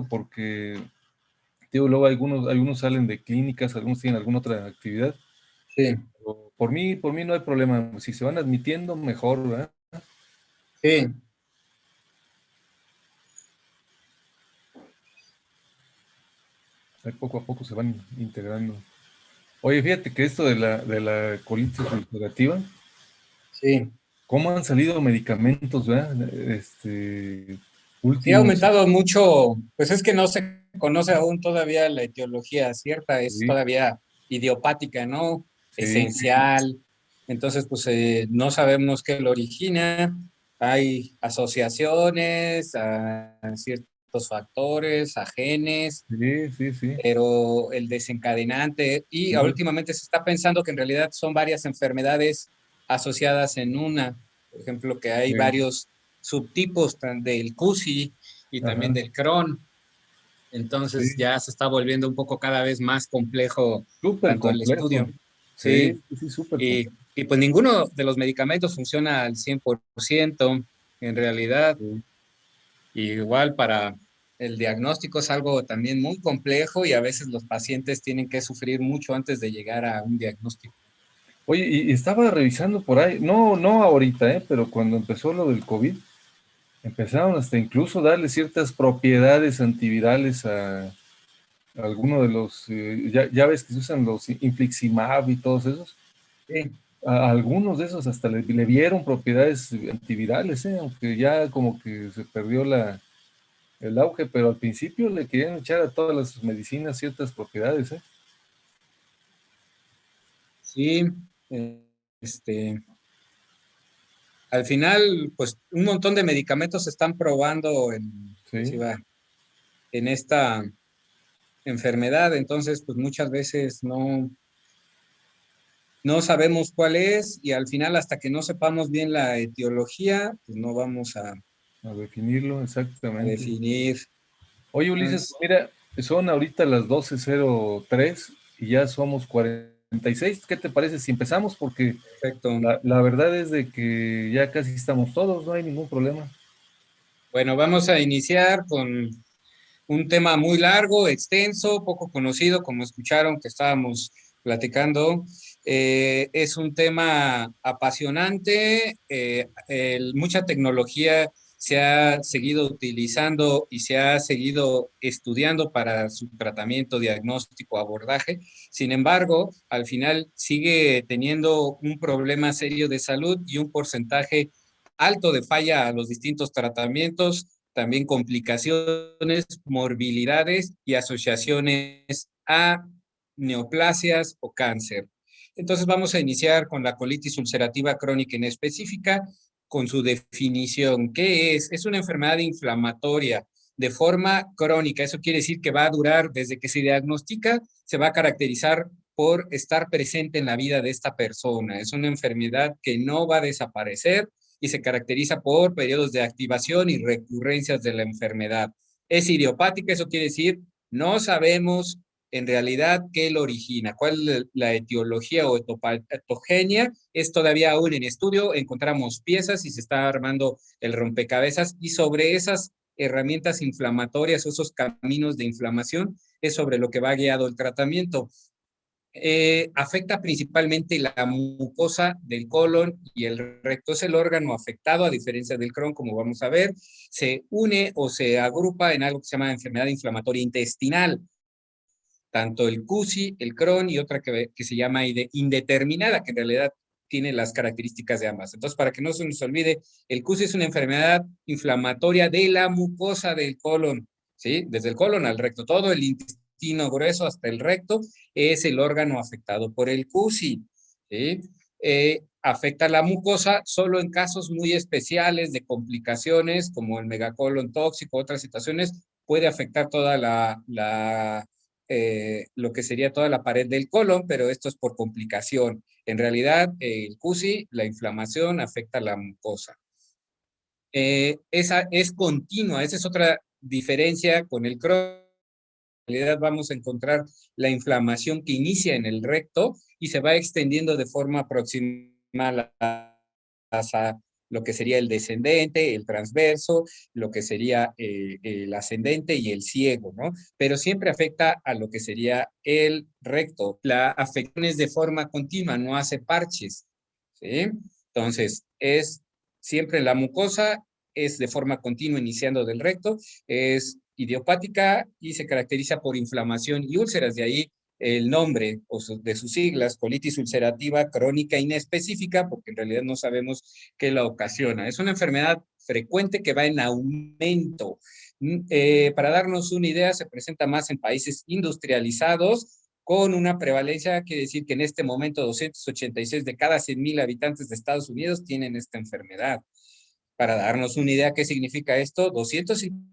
porque, digo, luego algunos salen de clínicas, algunos tienen alguna otra actividad. Sí, Por mí no hay problema. Si se van admitiendo, mejor, ¿verdad? sí. Ahí poco a poco se van integrando. Oye, fíjate que esto de la colitis ulcerativa, Sí, ¿cómo han salido medicamentos, verdad? sí ha Últimos. aumentado mucho, pues es que no se conoce aún todavía la etiología cierta, es Sí, todavía idiopática, ¿no? sí, Esencial. Entonces, pues no sabemos qué lo origina. Hay asociaciones a ciertos factores, a genes, sí, sí, sí. pero el desencadenante, y Ujú, últimamente se está pensando que en realidad son varias enfermedades asociadas en una. Por ejemplo, que hay sí, varios subtipos del CUSI y también ajá, del Crohn. sí. Entonces ya se está volviendo un poco cada vez más complejo Súper tanto el complejo. estudio. Sí, Sí, sí, sí, súper y, complejo. y pues ninguno de los medicamentos funciona al 100% en realidad. Sí. Y igual para el diagnóstico es algo también muy complejo y a veces los pacientes tienen que sufrir mucho antes de llegar a un diagnóstico. Oye, y estaba revisando por ahí, no, no ahorita, pero cuando empezó lo del COVID, empezaron hasta incluso darle ciertas propiedades antivirales a alguno de los, ya ves que se usan los infliximab y todos esos. Sí, A algunos de esos hasta le vieron propiedades antivirales, aunque ya como que se perdió el auge, pero al principio le querían echar a todas las medicinas ciertas propiedades, ¿eh? sí, eh, este, al final, pues un montón de medicamentos se están probando pues, Sí, en esta enfermedad, entonces pues muchas veces no sabemos cuál es y al final hasta que no sepamos bien la etiología, pues no vamos a definirlo a exactamente. definir. Oye, Ulises, Entonces, mira, son ahorita las 12:03 y ya somos 46. ¿Qué te parece si empezamos? Porque perfecto. la verdad es de que ya casi estamos todos, no hay ningún problema. Bueno, vamos a iniciar con un tema muy largo, extenso, poco conocido, como escucharon que estábamos platicando. Es un tema apasionante, mucha tecnología se ha seguido utilizando y se ha seguido estudiando para su tratamiento, diagnóstico, abordaje. Sin embargo, al final sigue teniendo un problema serio de salud y un porcentaje alto de falla a los distintos tratamientos, también complicaciones, morbilidades y asociaciones a neoplasias o cáncer. Entonces vamos a iniciar con la colitis ulcerativa crónica en específica, con su definición. ¿Qué es? Es una enfermedad inflamatoria de forma crónica. Eso quiere decir que va a durar desde que se diagnostica, se va a caracterizar por estar presente en la vida de esta persona. Es una enfermedad que no va a desaparecer y se caracteriza por periodos de activación y recurrencias de la enfermedad. Es idiopática, eso quiere decir, no sabemos en realidad qué lo origina, cuál es la etiología o etogenia, es todavía aún en estudio, encontramos piezas y se está armando el rompecabezas y sobre esas herramientas inflamatorias o esos caminos de inflamación es sobre lo que va guiado el tratamiento. Afecta principalmente la mucosa del colon y el recto. Es el órgano afectado, a diferencia del Crohn, como vamos a ver. Se une o se agrupa en algo que se llama enfermedad inflamatoria intestinal, tanto el CUSI, el Crohn y otra que se llama indeterminada, que en realidad tiene las características de ambas. Entonces, para que no se nos olvide, el CUSI es una enfermedad inflamatoria de la mucosa del colon, ¿sí? Desde el colon al recto, todo el intestino grueso hasta el recto es el órgano afectado por el CUSI, ¿sí? Afecta la mucosa solo en casos muy especiales de complicaciones como el megacolon tóxico, otras situaciones, puede afectar toda lo que sería toda la pared del colon, pero esto es por complicación. En realidad, el CUSI, la inflamación afecta a la mucosa. Esa es continua, esa es otra diferencia con el Crohn. En realidad vamos a encontrar la inflamación que inicia en el recto y se va extendiendo de forma proximal hasta lo que sería el descendente, el transverso, lo que sería el ascendente y el ciego, ¿no? Pero siempre afecta a lo que sería el recto. La afección es de forma continua, no hace parches, ¿sí? Entonces, es siempre la mucosa, es de forma continua iniciando del recto, es idiopática y se caracteriza por inflamación y úlceras, de ahí el nombre de sus siglas, colitis ulcerativa crónica inespecífica, porque en realidad no sabemos qué la ocasiona. Es una enfermedad frecuente que va en aumento. Para darnos una idea, se presenta más en países industrializados, con una prevalencia, quiere decir que en este momento 286 de cada 100,000 habitantes de Estados Unidos tienen esta enfermedad. Para darnos una idea qué significa esto, 250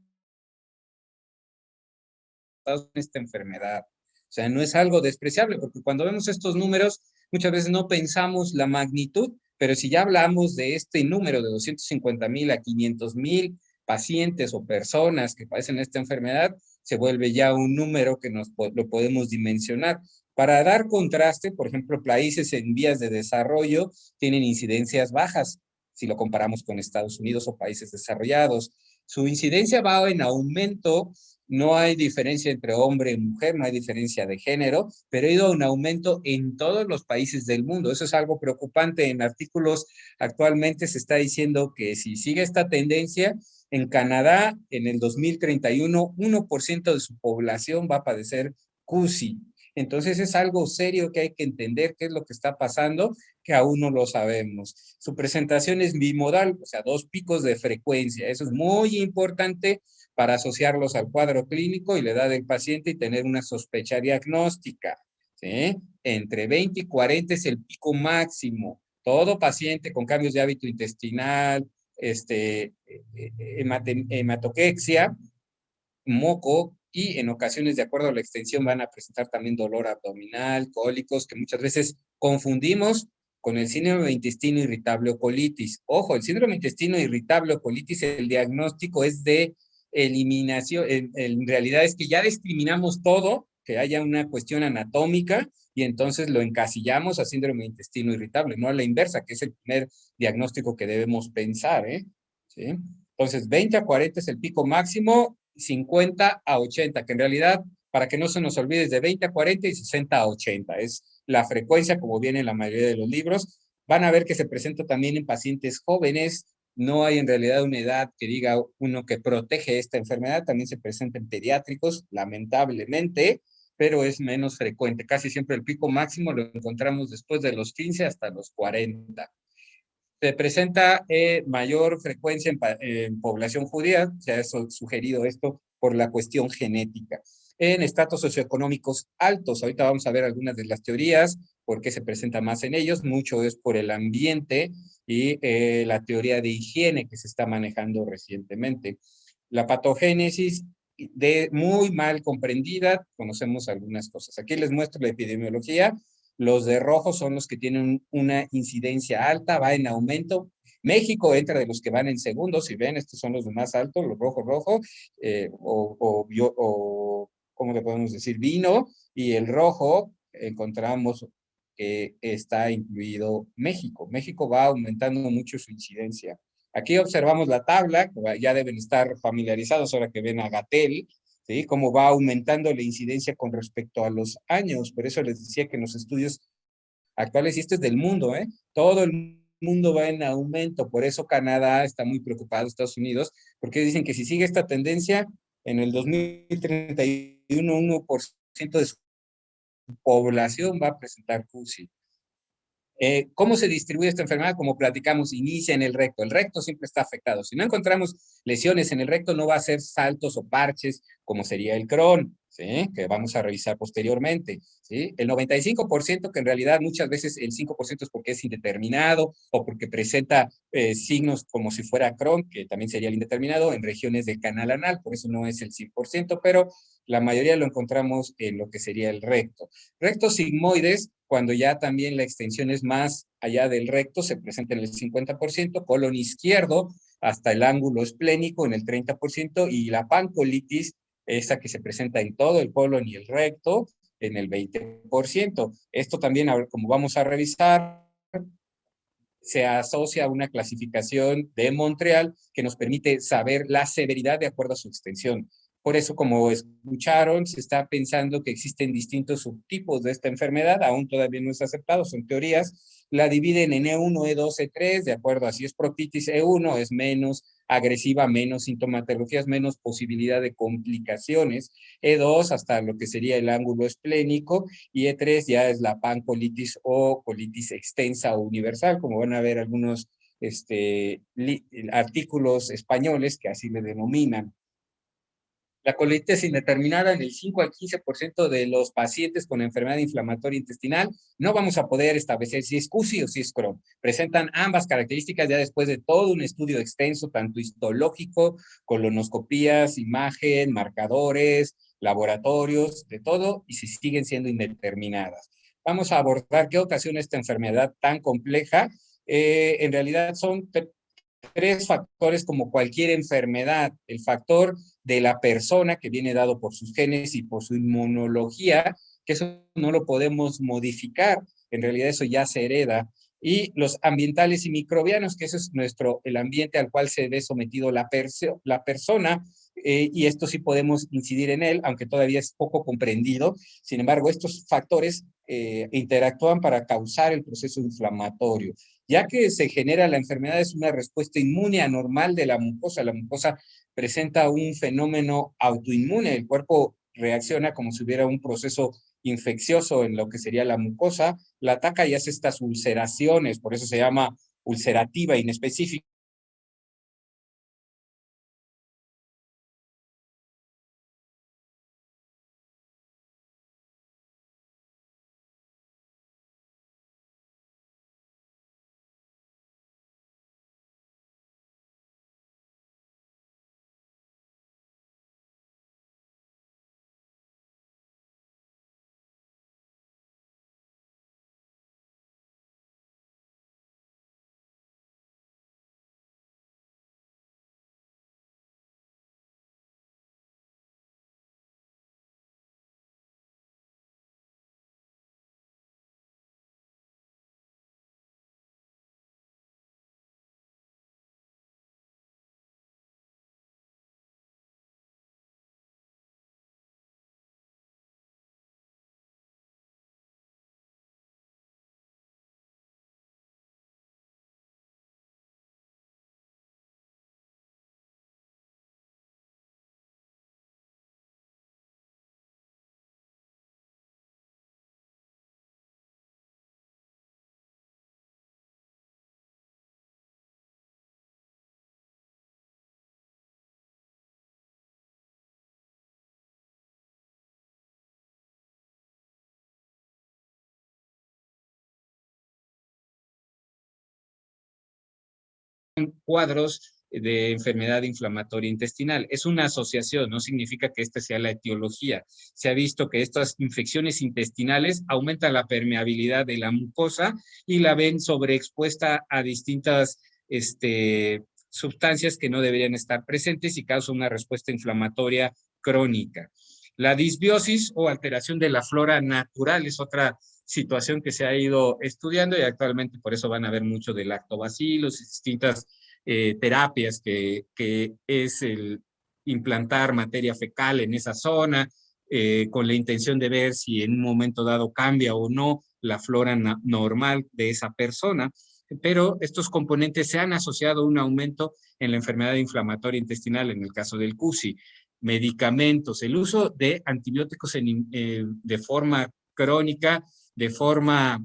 esta enfermedad. O sea, no es algo despreciable, porque cuando vemos estos números, muchas veces no pensamos la magnitud, pero si ya hablamos de este número de 250,000 a 500,000 pacientes o personas que padecen esta enfermedad, se vuelve ya un número que lo podemos dimensionar. Para dar contraste, por ejemplo, países en vías de desarrollo tienen incidencias bajas, si lo comparamos con Estados Unidos o países desarrollados. Su incidencia va en aumento, no hay diferencia entre hombre y mujer, no hay diferencia de género, pero ha ido un aumento en todos los países del mundo. Eso es algo preocupante. En artículos actualmente se está diciendo que si sigue esta tendencia, en Canadá, en el 2031, 1% de su población va a padecer CUSI. Entonces es algo serio que hay que entender qué es lo que está pasando, que aún no lo sabemos. Su presentación es bimodal, o sea, 2 picos de frecuencia. Eso es muy importante para asociarlos al cuadro clínico y la edad del paciente y tener una sospecha diagnóstica, ¿sí? Entre 20 y 40 es el pico máximo. Todo paciente con cambios de hábito intestinal, hematoquexia, moco, y en ocasiones, de acuerdo a la extensión, van a presentar también dolor abdominal, cólicos, que muchas veces confundimos con el síndrome de intestino irritable o colitis. Ojo, el síndrome de intestino irritable o colitis, el diagnóstico es de eliminación. En realidad es que ya discriminamos todo, que haya una cuestión anatómica, y entonces lo encasillamos a síndrome de intestino irritable, no a la inversa, que es el primer diagnóstico que debemos pensar, ¿eh? ¿Sí? Entonces, 20 a 40 es el pico máximo, 50 a 80, que en realidad, para que no se nos olvide, es de 20 a 40 y 60 a 80. Es la frecuencia, como viene en la mayoría de los libros. Van a ver que se presenta también en pacientes jóvenes. No hay en realidad una edad que diga uno que protege esta enfermedad. También se presenta en pediátricos, lamentablemente, pero es menos frecuente. Casi siempre el pico máximo lo encontramos después de los 15 hasta los 40. Se presenta mayor frecuencia en población judía, se ha sugerido esto por la cuestión genética. En estratos socioeconómicos altos, ahorita vamos a ver algunas de las teorías, por qué se presenta más en ellos, mucho es por el ambiente y la teoría de higiene que se está manejando recientemente. La patogénesis de muy mal comprendida, conocemos algunas cosas. Aquí les muestro la epidemiología. Los de rojo son los que tienen una incidencia alta, va en aumento. México entra de los que van en segundo, si ven, estos son los más altos, los rojo, ¿cómo le podemos decir? Vino, y el rojo encontramos que está incluido México. México va aumentando mucho su incidencia. Aquí observamos la tabla, ya deben estar familiarizados ahora que ven a Gatel, ¿sí? Cómo va aumentando la incidencia con respecto a los años. Por eso les decía que en los estudios actuales, y esto es del mundo, ¿eh? Todo el mundo va en aumento. Por eso Canadá está muy preocupado, Estados Unidos, porque dicen que si sigue esta tendencia, en el 2031, 1% de su población va a presentar CUSI. ¿Cómo se distribuye esta enfermedad? Como platicamos, inicia en el recto. El recto siempre está afectado. Si no encontramos lesiones en el recto, no va a ser saltos o parches, como sería el Crohn, ¿sí? Que vamos a revisar posteriormente, ¿sí? El 95%, que en realidad muchas veces el 5% es porque es indeterminado o porque presenta signos como si fuera Crohn, que también sería el indeterminado, en regiones del canal anal, por eso no es el 100%, pero la mayoría lo encontramos en lo que sería el recto. Rectos sigmoides, cuando ya también la extensión es más allá del recto, se presenta en el 50%, colon izquierdo hasta el ángulo esplénico en el 30%, y la pancolitis, esa que se presenta en todo el colon y el recto, en el 20%. Esto también, como vamos a revisar, se asocia a una clasificación de Montreal que nos permite saber la severidad de acuerdo a su extensión. Por eso, como escucharon, se está pensando que existen distintos subtipos de esta enfermedad, aún todavía no es aceptado, son teorías. La dividen en E1, E2, E3, de acuerdo a si es proctitis E1, es menos agresiva, menos sintomatologías, menos posibilidad de complicaciones. E2 hasta lo que sería el ángulo esplénico, y E3 ya es la pancolitis o colitis extensa o universal, como van a ver algunos artículos españoles que así le denominan. La colitis indeterminada en el 5 al 15% de los pacientes con enfermedad inflamatoria intestinal. No vamos a poder establecer si es CUSI o si es Crohn. Presentan ambas características ya después de todo un estudio extenso, tanto histológico, colonoscopías, imagen, marcadores, laboratorios, de todo, y si siguen siendo indeterminadas. Vamos a abordar qué ocasiona esta enfermedad tan compleja. En realidad son tres factores como cualquier enfermedad. El factor de la persona, que viene dado por sus genes y por su inmunología, que eso no lo podemos modificar, en realidad eso ya se hereda. Y los ambientales y microbianos, que eso es el ambiente al cual se ve sometido la persona, y esto sí podemos incidir en él, aunque todavía es poco comprendido. Sin embargo, estos factores interactúan para causar el proceso inflamatorio. Ya que se genera la enfermedad, es una respuesta inmune anormal de la mucosa. La mucosa presenta un fenómeno autoinmune, el cuerpo reacciona como si hubiera un proceso infeccioso en lo que sería la mucosa, la ataca y hace estas ulceraciones, por eso se llama ulcerativa inespecífica. Cuadros de enfermedad inflamatoria intestinal. Es una asociación, no significa que esta sea la etiología. Se ha visto que estas infecciones intestinales aumentan la permeabilidad de la mucosa y la ven sobreexpuesta a distintas sustancias que no deberían estar presentes y causa una respuesta inflamatoria crónica. La disbiosis o alteración de la flora natural es otra situación que se ha ido estudiando y actualmente por eso van a ver mucho de lactobacilos y distintas terapias que es el implantar materia fecal en esa zona con la intención de ver si en un momento dado cambia o no la flora normal de esa persona. Pero estos componentes se han asociado a un aumento en la enfermedad inflamatoria intestinal en el caso del CUSI. Medicamentos, el uso de antibióticos de forma crónica, de forma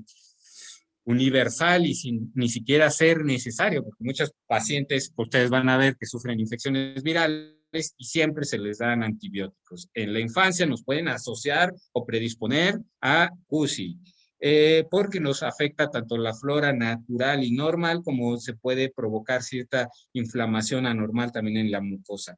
universal y sin ni siquiera ser necesario, porque muchos pacientes, ustedes van a ver que sufren infecciones virales y siempre se les dan antibióticos. En la infancia nos pueden asociar o predisponer a CUSI, porque nos afecta tanto la flora natural y normal como se puede provocar cierta inflamación anormal también en la mucosa.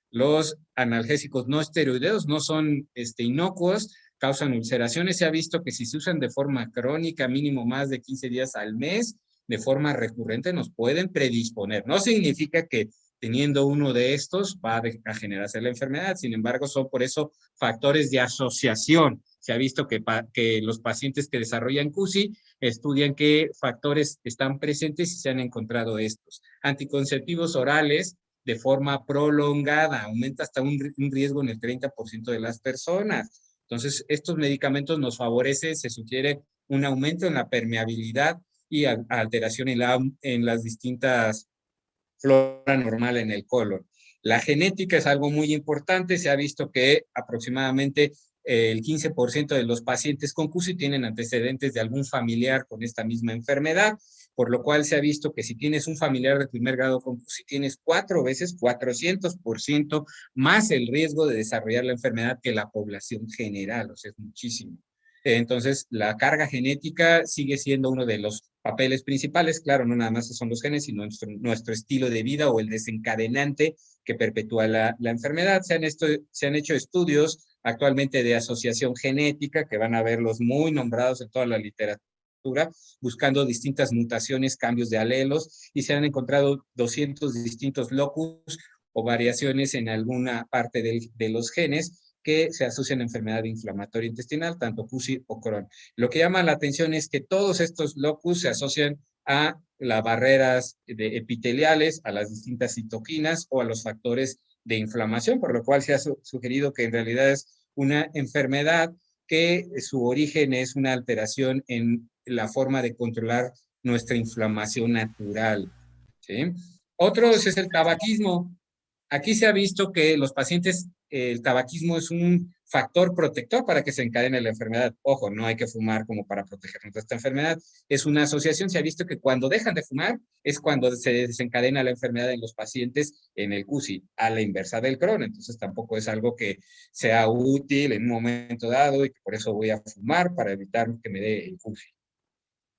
Los analgésicos no esteroideos no son inocuos, causan ulceraciones. Se ha visto que si se usan de forma crónica, mínimo más de 15 días al mes, de forma recurrente, nos pueden predisponer. No significa que teniendo uno de estos va a generarse la enfermedad, sin embargo, son por eso factores de asociación. Se ha visto que los pacientes que desarrollan CUSI estudian qué factores están presentes y se han encontrado estos. Anticonceptivos orales de forma prolongada, aumenta hasta un riesgo en el 30% de las personas. Entonces, estos medicamentos nos favorecen, se sugiere un aumento en la permeabilidad y alteración en las distintas flora normal en el colon. La genética es algo muy importante. Se ha visto que aproximadamente el 15% de los pacientes con CUSI tienen antecedentes de algún familiar con esta misma enfermedad, por lo cual se ha visto que si tienes un familiar de primer grado con CUSI, tienes 4 veces, 400% más el riesgo de desarrollar la enfermedad que la población general, o sea, es muchísimo. Entonces, la carga genética sigue siendo uno de los papeles principales. Claro, no nada más son los genes, sino nuestro estilo de vida o el desencadenante que perpetúa la enfermedad. Se han hecho estudios actualmente de asociación genética, que van a verlos muy nombrados en toda la literatura, buscando distintas mutaciones, cambios de alelos, y se han encontrado 200 distintos locus o variaciones en alguna parte de los genes que se asocian a enfermedad inflamatoria intestinal, tanto CUSI o Crohn. Lo que llama la atención es que todos estos locus se asocian a las barreras epiteliales, a las distintas citoquinas o a los factores de inflamación, por lo cual se ha sugerido que en realidad es una enfermedad que su origen es una alteración en la forma de controlar nuestra inflamación natural, ¿sí? Otro es el tabaquismo. Aquí se ha visto que los pacientes, el tabaquismo es un factor protector para que se encadene la enfermedad. Ojo, no hay que fumar como para protegernos de esta enfermedad. Es una asociación, se ha visto que cuando dejan de fumar es cuando se desencadena la enfermedad en los pacientes en el CUSI, a la inversa del Crohn. Entonces tampoco es algo que sea útil en un momento dado y que por eso voy a fumar para evitar que me dé el CUSI.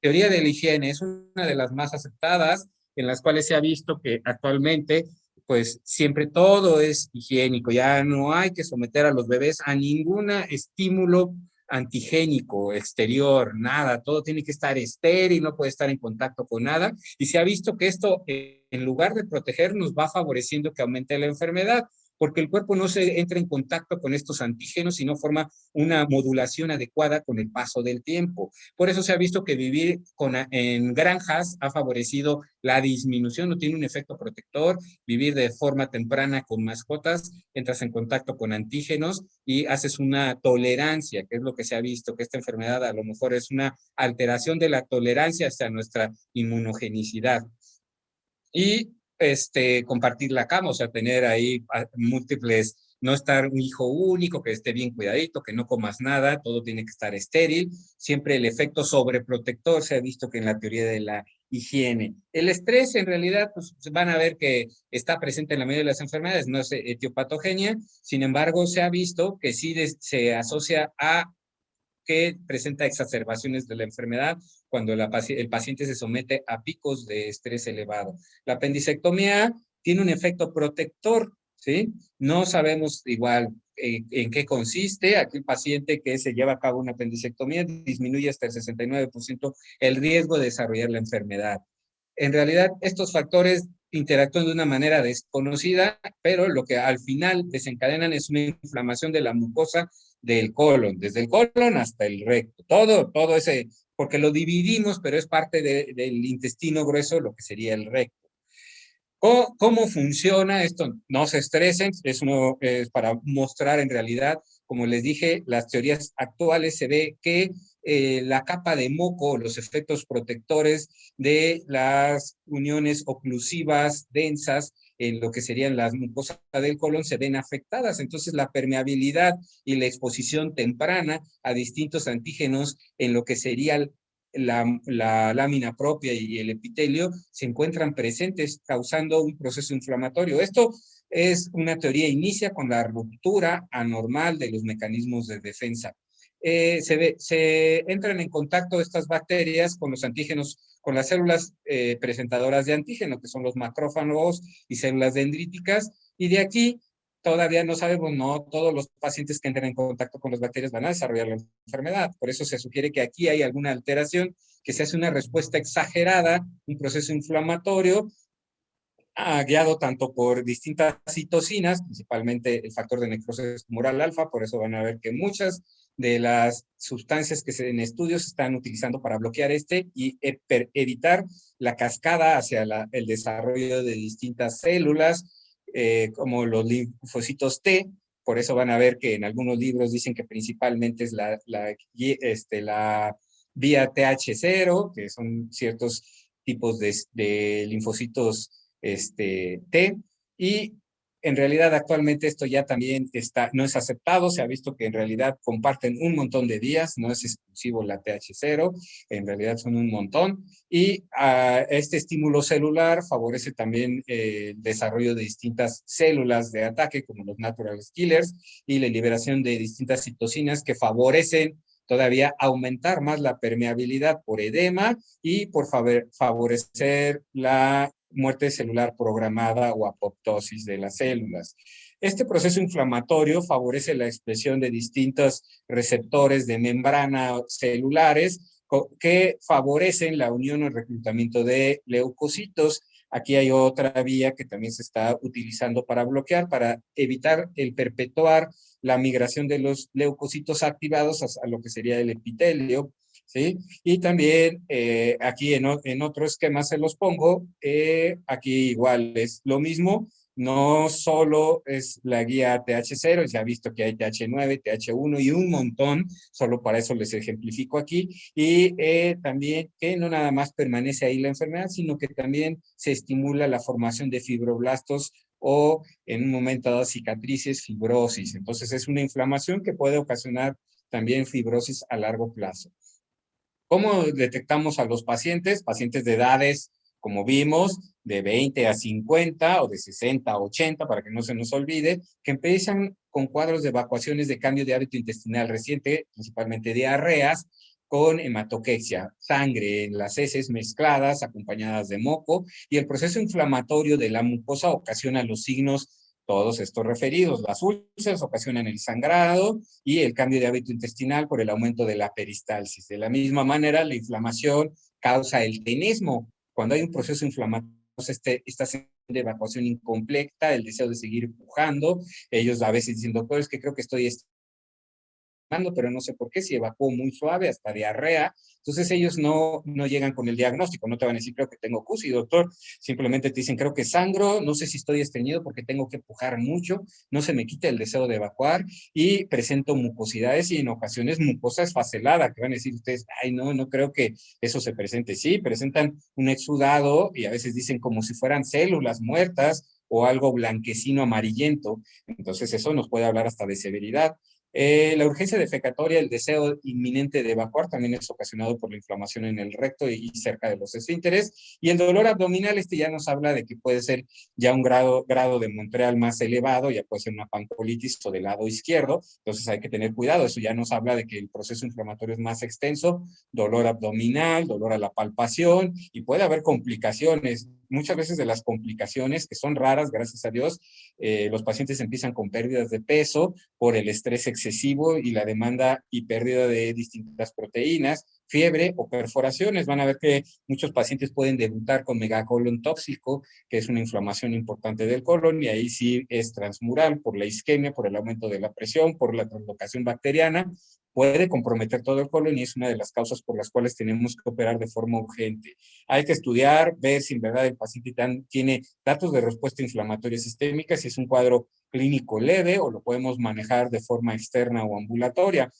Teoría de la higiene es una de las más aceptadas, en las cuales se ha visto que actualmente pues siempre todo es higiénico, ya no hay que someter a los bebés a ningún estímulo antigénico exterior, nada, todo tiene que estar estéril, no puede estar en contacto con nada, y se ha visto que esto, en lugar de protegernos, va favoreciendo que aumente la enfermedad, porque el cuerpo no se entra en contacto con estos antígenos, sino forma una modulación adecuada con el paso del tiempo. Por eso se ha visto que vivir en granjas ha favorecido la disminución, no tiene un efecto protector. Vivir de forma temprana con mascotas, entras en contacto con antígenos y haces una tolerancia, que es lo que se ha visto, que esta enfermedad a lo mejor es una alteración de la tolerancia hacia nuestra inmunogenicidad. Y compartir la cama, o sea, tener ahí múltiples, no estar un hijo único, que esté bien cuidadito, que no comas nada, todo tiene que estar estéril. Siempre el efecto sobreprotector se ha visto que en la teoría de la higiene. El estrés, en realidad, pues van a ver que está presente en la mayoría de las enfermedades, no es etiopatogenia, sin embargo, se ha visto que sí se asocia a que presenta exacerbaciones de la enfermedad cuando el paciente se somete a picos de estrés elevado. La apendicectomía tiene un efecto protector, ¿sí? No sabemos igual en qué consiste. Aquí el paciente que se lleva a cabo una apendicectomía disminuye hasta el 69% el riesgo de desarrollar la enfermedad. En realidad, estos factores interactúan de una manera desconocida, pero lo que al final desencadenan es una inflamación de la mucosa del colon, desde el colon hasta el recto, todo ese, porque lo dividimos, pero es parte del intestino grueso, lo que sería el recto. ¿Cómo funciona esto? No se estresen, es para mostrar en realidad, como les dije, las teorías actuales se ve que la capa de moco, los efectos protectores de las uniones oclusivas densas en lo que serían las mucosas del colon se ven afectadas. Entonces, la permeabilidad y la exposición temprana a distintos antígenos en lo que sería la lámina propia y el epitelio se encuentran presentes causando un proceso inflamatorio. Esto es una teoría, inicia con la ruptura anormal de los mecanismos de defensa. Se entran en contacto estas bacterias con los antígenos, con las células presentadoras de antígeno, que son los macrófagos y células dendríticas, y de aquí todavía no sabemos, no todos los pacientes que entran en contacto con las bacterias van a desarrollar la enfermedad. Por eso se sugiere que aquí hay alguna alteración, que se hace una respuesta exagerada, un proceso inflamatorio, guiado tanto por distintas citocinas, principalmente el factor de necrosis tumoral alfa, por eso van a ver que muchas de las sustancias que en estudios se están utilizando para bloquear y evitar la cascada hacia el desarrollo de distintas células, como los linfocitos T. Por eso van a ver que en algunos libros dicen que principalmente es la vía TH0, que son ciertos tipos de linfocitos T, y en realidad actualmente esto ya también no es aceptado, se ha visto que en realidad comparten un montón de vías, no es exclusivo la TH0, en realidad son un montón, y este estímulo celular favorece también el desarrollo de distintas células de ataque, como los natural killers, y la liberación de distintas citocinas que favorecen todavía aumentar más la permeabilidad por edema y por favorecer la muerte celular programada o apoptosis de las células. Este proceso inflamatorio favorece la expresión de distintos receptores de membrana celulares que favorecen la unión o el reclutamiento de leucocitos. Aquí hay otra vía que también se está utilizando para bloquear, para evitar el perpetuar la migración de los leucocitos activados a lo que sería el epitelio, ¿sí? Y también aquí en otro esquema se los pongo, aquí igual es lo mismo, no solo es la guía TH0, ya he visto que hay TH9, TH1 y un montón, solo para eso les ejemplifico aquí, y también que no nada más permanece ahí la enfermedad, sino que también se estimula la formación de fibroblastos o en un momento dado cicatrices, fibrosis. Entonces es una inflamación que puede ocasionar también fibrosis a largo plazo. ¿Cómo detectamos a los pacientes? Pacientes de edades, como vimos, de 20 a 50 o de 60 a 80, para que no se nos olvide, que empiezan con cuadros de evacuaciones de cambio de hábito intestinal reciente, principalmente diarreas, con hematoquexia, sangre en las heces mezcladas, acompañadas de moco, y el proceso inflamatorio de la mucosa ocasiona los signos todos estos referidos. Las úlceras ocasionan el sangrado y el cambio de hábito intestinal por el aumento de la peristalsis. De la misma manera, la inflamación causa el tenesmo. Cuando hay un proceso inflamatorio, esta de evacuación incompleta, el deseo de seguir empujando, ellos a veces dicen, doctor, es que creo que estoy pero no sé por qué, si evacuó muy suave, hasta diarrea. Entonces ellos no llegan con el diagnóstico, no te van a decir, creo que tengo CUSI, doctor, simplemente te dicen, creo que sangro, no sé si estoy estreñido porque tengo que empujar mucho, no se me quita el deseo de evacuar y presento mucosidades y en ocasiones mucosa esfacelada, que van a decir ustedes, ay, no creo que eso se presente. Sí, presentan un exudado y a veces dicen como si fueran células muertas o algo blanquecino amarillento, entonces eso nos puede hablar hasta de severidad. La urgencia defecatoria, el deseo inminente de evacuar, también es ocasionado por la inflamación en el recto y cerca de los esfínteres. Y el dolor abdominal, ya nos habla de que puede ser ya un grado de Montreal más elevado, ya puede ser una pancolitis o del lado izquierdo. Entonces hay que tener cuidado. Eso ya nos habla de que el proceso inflamatorio es más extenso, dolor abdominal, dolor a la palpación y puede haber complicaciones. Muchas veces de las complicaciones, que son raras, gracias a Dios, los pacientes empiezan con pérdidas de peso por el estrés excesivo y la demanda y pérdida de distintas proteínas, fiebre o perforaciones. Van a ver que muchos pacientes pueden debutar con megacolon tóxico, que es una inflamación importante del colon, y ahí sí es transmural por la isquemia, por el aumento de la presión, por la translocación bacteriana, puede comprometer todo el colon y es una de las causas por las cuales tenemos que operar de forma urgente. Hay que estudiar, ver si en verdad el paciente tiene datos de respuesta inflamatoria sistémica, si es un cuadro clínico leve o lo podemos manejar de forma externa o ambulatoria.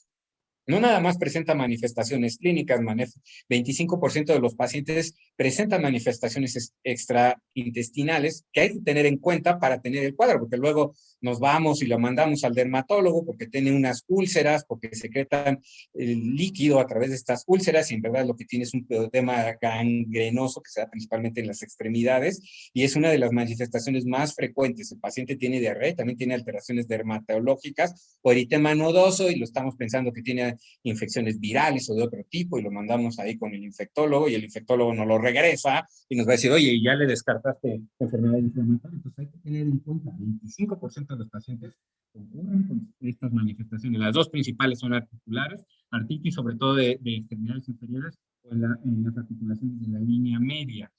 No nada más presenta manifestaciones clínicas, 25% de los pacientes presentan manifestaciones extraintestinales que hay que tener en cuenta para tener el cuadro, porque luego nos vamos y lo mandamos al dermatólogo porque tiene unas úlceras, porque secretan el líquido a través de estas úlceras y en verdad lo que tiene es un edema gangrenoso que se da principalmente en las extremidades y es una de las manifestaciones más frecuentes. El paciente tiene diarrea, también tiene alteraciones dermatológicas o eritema nodoso y lo estamos pensando que tiene infecciones virales o de otro tipo y lo mandamos ahí con el infectólogo y el infectólogo nos lo regresa y nos va a decir, oye, ya le descartaste enfermedad inflamatoria. Entonces hay que tener en cuenta, 25% de los pacientes ocurren con estas manifestaciones. Las dos principales son articulares, artritis sobre todo de extremidades inferiores o en las articulaciones de la línea media.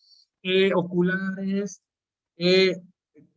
Oculares, Eh,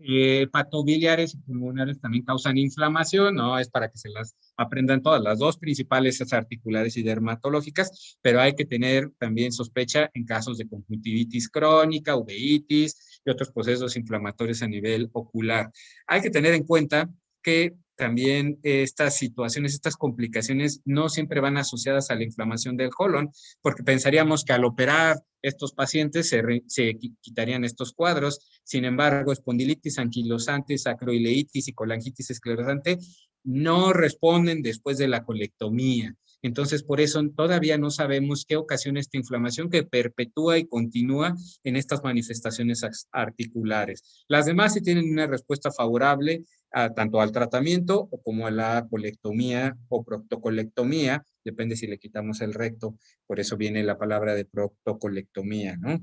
Hepatobiliares y pulmonares también causan inflamación, no es para que se las aprendan todas, las dos principales es articulares y dermatológicas, pero hay que tener también sospecha en casos de conjuntivitis crónica, uveitis y otros procesos inflamatorios a nivel ocular. Hay que tener en cuenta que también estas situaciones, estas complicaciones no siempre van asociadas a la inflamación del colon, porque pensaríamos que al operar estos pacientes se quitarían estos cuadros. Sin embargo, espondilitis anquilosante, sacroileitis y colangitis esclerosante no responden después de la colectomía. Entonces, por eso todavía no sabemos qué ocasiona esta inflamación que perpetúa y continúa en estas manifestaciones articulares. Las demás sí tienen una respuesta favorable tanto al tratamiento como a la colectomía o proctocolectomía, depende si le quitamos el recto, por eso viene la palabra de proctocolectomía, ¿no?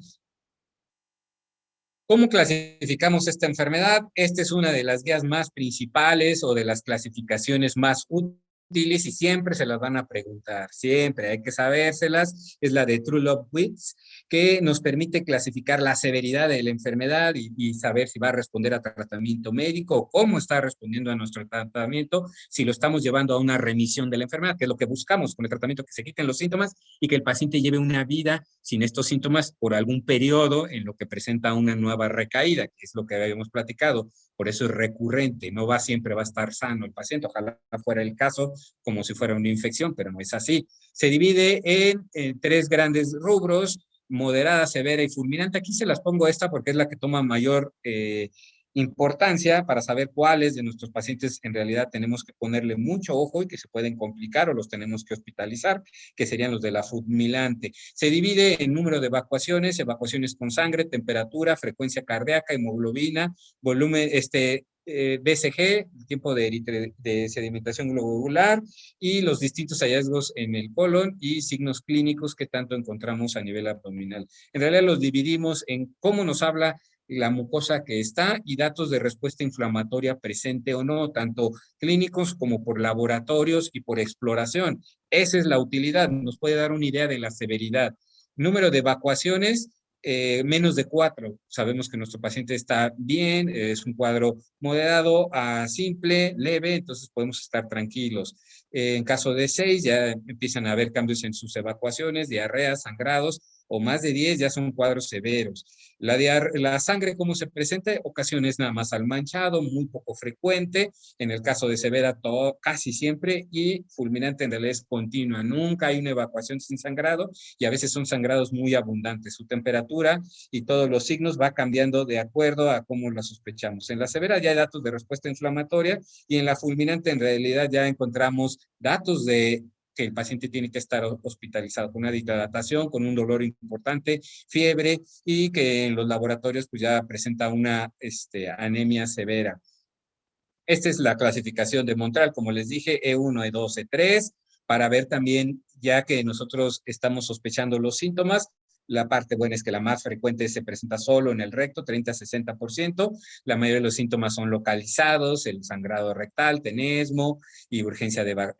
¿Cómo clasificamos esta enfermedad? Esta es una de las guías más principales o de las clasificaciones más útiles y siempre se las van a preguntar, siempre hay que sabérselas. Es la de True Love Wits, que nos permite clasificar la severidad de la enfermedad y saber si va a responder a tratamiento médico o cómo está respondiendo a nuestro tratamiento, si lo estamos llevando a una remisión de la enfermedad, que es lo que buscamos con el tratamiento, que se quiten los síntomas y que el paciente lleve una vida sin estos síntomas por algún periodo en lo que presenta una nueva recaída, que es lo que habíamos platicado. Por eso es recurrente, no va siempre, va a estar sano el paciente. Ojalá fuera el caso como si fuera una infección, pero no es así. Se divide en tres grandes rubros: moderada, severa y fulminante. Aquí se las pongo esta porque es la que toma mayor importancia para saber cuáles de nuestros pacientes en realidad tenemos que ponerle mucho ojo y que se pueden complicar o los tenemos que hospitalizar, que serían los de la fulminante. Se divide en número de evacuaciones, evacuaciones con sangre, temperatura, frecuencia cardíaca, hemoglobina, volumen, BCG, tiempo de sedimentación globular y los distintos hallazgos en el colon y signos clínicos que tanto encontramos a nivel abdominal. En realidad los dividimos en cómo nos habla la mucosa que está y datos de respuesta inflamatoria presente o no, tanto clínicos como por laboratorios y por exploración. Esa es la utilidad, nos puede dar una idea de la severidad. Número de evacuaciones, menos de 4. Sabemos que nuestro paciente está bien, es un cuadro moderado a simple, leve, entonces podemos estar tranquilos. En caso de 6, ya empiezan a haber cambios en sus evacuaciones, diarreas, sangrados, o más de 10 ya son cuadros severos. La sangre, ¿cómo se presenta? Ocasiones nada más al manchado, muy poco frecuente. En el caso de severa, todo, casi siempre. Y fulminante en realidad es continua. Nunca hay una evacuación sin sangrado y a veces son sangrados muy abundantes. Su temperatura y todos los signos va cambiando de acuerdo a cómo la sospechamos. En la severa ya hay datos de respuesta inflamatoria y en la fulminante en realidad ya encontramos datos de que el paciente tiene que estar hospitalizado con una dilatación, con un dolor importante, fiebre y que en los laboratorios pues ya presenta una anemia severa. Esta es la clasificación de Montreal, como les dije, E1, E2, E3, para ver también, ya que nosotros estamos sospechando los síntomas, la parte buena es que la más frecuente se presenta solo en el recto, 30-60%. La mayoría de los síntomas son localizados, el sangrado rectal, tenesmo y urgencia de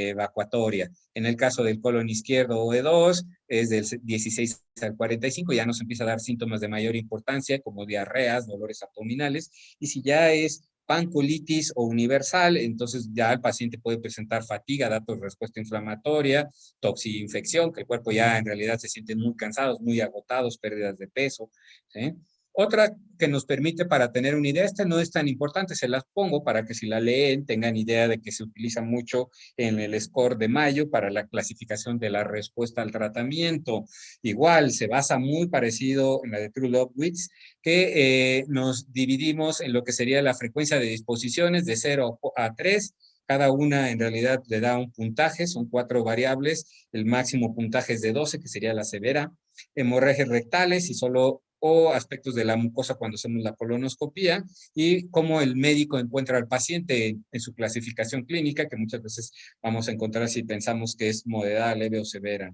evacuatoria. En el caso del colon izquierdo o E2, es del 16 al 45, ya nos empieza a dar síntomas de mayor importancia como diarreas, dolores abdominales, y si ya es pancolitis o universal, entonces ya el paciente puede presentar fatiga, datos de respuesta inflamatoria, toxinfección, que el cuerpo ya en realidad se sienten muy cansados, muy agotados, pérdidas de peso, ¿sí? Otra que nos permite para tener una idea, esta no es tan importante, se las pongo para que si la leen tengan idea de que se utiliza mucho en el score de Mayo para la clasificación de la respuesta al tratamiento. Igual, se basa muy parecido en la de True Love Wits, que nos dividimos en lo que sería la frecuencia de disposiciones de 0 a 3. Cada una en realidad le da un puntaje, son 4 variables, el máximo puntaje es de 12, que sería la severa, hemorragias rectales y solo o aspectos de la mucosa cuando hacemos la colonoscopía y cómo el médico encuentra al paciente en su clasificación clínica, que muchas veces vamos a encontrar si pensamos que es moderada, leve o severa.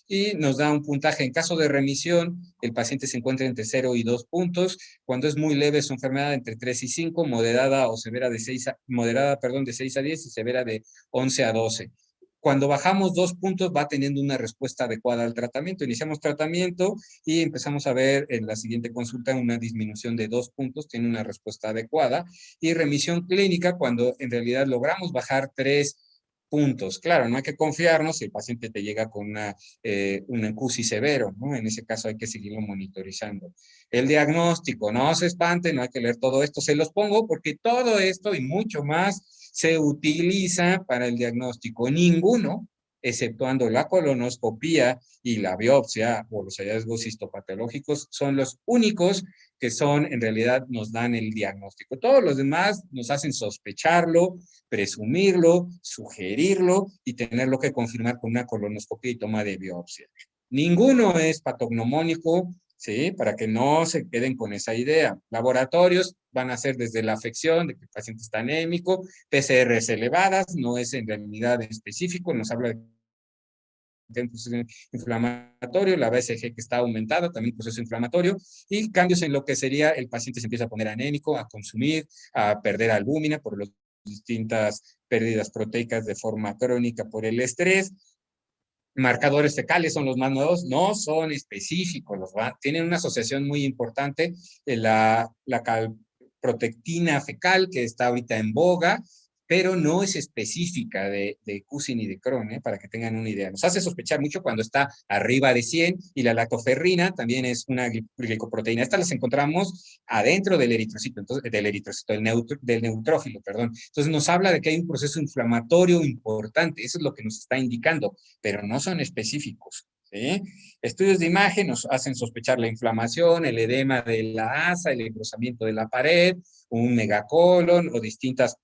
Y nos da un puntaje. En caso de remisión, el paciente se encuentra entre 0 y 2 puntos. Cuando es muy leve, su enfermedad entre 3 y 5, moderada o severa de 6 a, moderada, perdón, de 6 a 10 y severa de 11 a 12. Cuando bajamos 2 puntos va teniendo una respuesta adecuada al tratamiento. Iniciamos tratamiento y empezamos a ver en la siguiente consulta una disminución de 2 puntos, tiene una respuesta adecuada. Y remisión clínica cuando en realidad logramos bajar 3 puntos. Claro, no hay que confiarnos si el paciente te llega con un ECUSI severo, ¿no? En ese caso hay que seguirlo monitorizando. El diagnóstico, no se espante, no hay que leer todo esto, se los pongo porque todo esto y mucho más se utiliza para el diagnóstico. Ninguno, exceptuando la colonoscopía y la biopsia o los hallazgos histopatológicos, son los únicos que son, en realidad, nos dan el diagnóstico. Todos los demás nos hacen sospecharlo, presumirlo, sugerirlo y tenerlo que confirmar con una colonoscopia y toma de biopsia. Ninguno es patognomónico, ¿sí? Para que no se queden con esa idea. Laboratorios van a ser desde la afección de que el paciente está anémico, PCRs elevadas, no es en realidad específico, nos habla de un proceso inflamatorio, la BCG que está aumentada, también proceso inflamatorio, y cambios en lo que sería el paciente se empieza a poner anémico, a consumir, a perder albúmina por las distintas pérdidas proteicas de forma crónica por el estrés. Marcadores fecales son los más nuevos, no son específicos, tienen una asociación muy importante, la calprotectina fecal que está ahorita en boga, pero no es específica de Cousin y de Crohn, para que tengan una idea. Nos hace sospechar mucho cuando está arriba de 100 y la lactoferrina también es una glicoproteína. Estas las encontramos adentro del eritrocito, entonces, del neutrófilo, perdón. Entonces nos habla de que hay un proceso inflamatorio importante, eso es lo que nos está indicando, pero no son específicos. ¿Sí? Estudios de imagen nos hacen sospechar la inflamación, el edema de la asa, el engrosamiento de la pared, un megacolon o distintas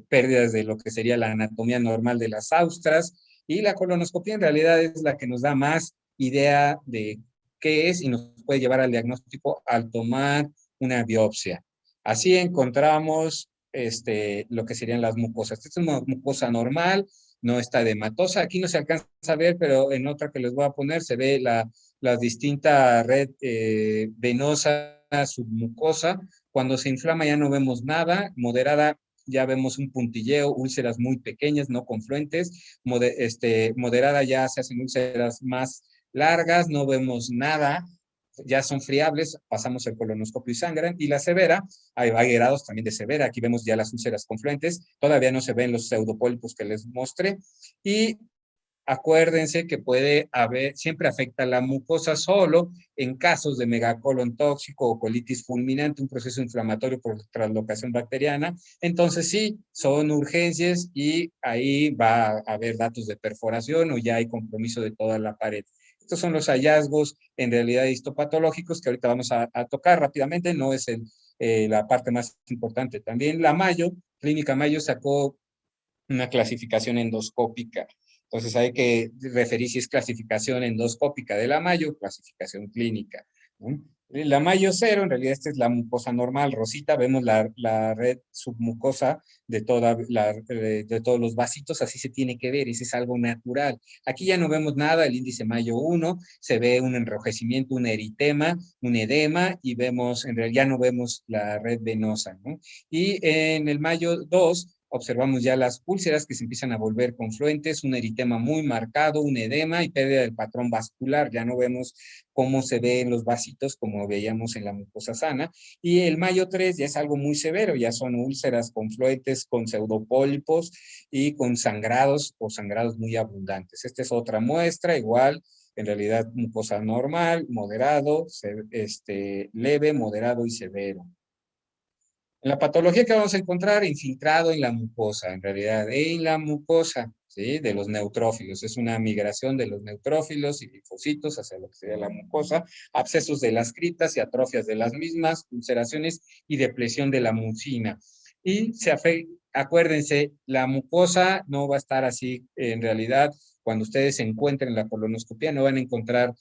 pérdidas de lo que sería la anatomía normal de las austras, y la colonoscopia en realidad es la que nos da más idea de qué es y nos puede llevar al diagnóstico al tomar una biopsia. Así encontramos lo que serían las mucosas. Esta es una mucosa normal, no está edematosa. Aquí no se alcanza a ver, pero en otra que les voy a poner se ve la distinta red venosa submucosa. Cuando se inflama ya no vemos nada. Moderada ya vemos un puntilleo, úlceras muy pequeñas, no confluentes. Moderada ya se hacen úlceras más largas, no vemos nada, ya son friables, pasamos el colonoscopio y sangran. Y la severa, hay grados también de severa, aquí vemos ya las úlceras confluentes, todavía no se ven los pseudopólipos que les mostré. Y acuérdense que puede haber, siempre afecta la mucosa solo en casos de megacolon tóxico o colitis fulminante, un proceso inflamatorio por translocación bacteriana. Entonces sí, son urgencias y ahí va a haber datos de perforación o ya hay compromiso de toda la pared. Estos son los hallazgos en realidad histopatológicos que ahorita vamos a tocar rápidamente, no es la parte más importante. También la Mayo, Clínica Mayo sacó una clasificación endoscópica. Entonces hay que referir si es clasificación endoscópica de la Mayo o clasificación clínica, ¿no? La Mayo 0, en realidad esta es la mucosa normal, rosita, vemos la red submucosa de todos los vasitos, así se tiene que ver, ese es algo natural. Aquí ya no vemos nada, el índice Mayo 1, se ve un enrojecimiento, un eritema, un edema, y vemos, en realidad ya no vemos la red venosa, ¿no? Y en el Mayo 2, observamos ya las úlceras que se empiezan a volver confluentes, un eritema muy marcado, un edema y pérdida del patrón vascular. Ya no vemos cómo se ve en los vasitos como veíamos en la mucosa sana. Y el Mayo 3 ya es algo muy severo, ya son úlceras confluentes con pseudopólipos y con sangrados o sangrados muy abundantes. Esta es otra muestra, igual, en realidad mucosa normal, moderado, leve, moderado y severo. En la patología que vamos a encontrar, infiltrado en la mucosa, en realidad, en la mucosa, ¿sí? De los neutrófilos. Es una migración de los neutrófilos y linfocitos hacia lo que sería la mucosa, abscesos de las criptas y atrofias de las mismas, ulceraciones y depresión de la mucina. Y acuérdense, la mucosa no va a estar así, en realidad, cuando ustedes se encuentren en la colonoscopia, no van a encontrar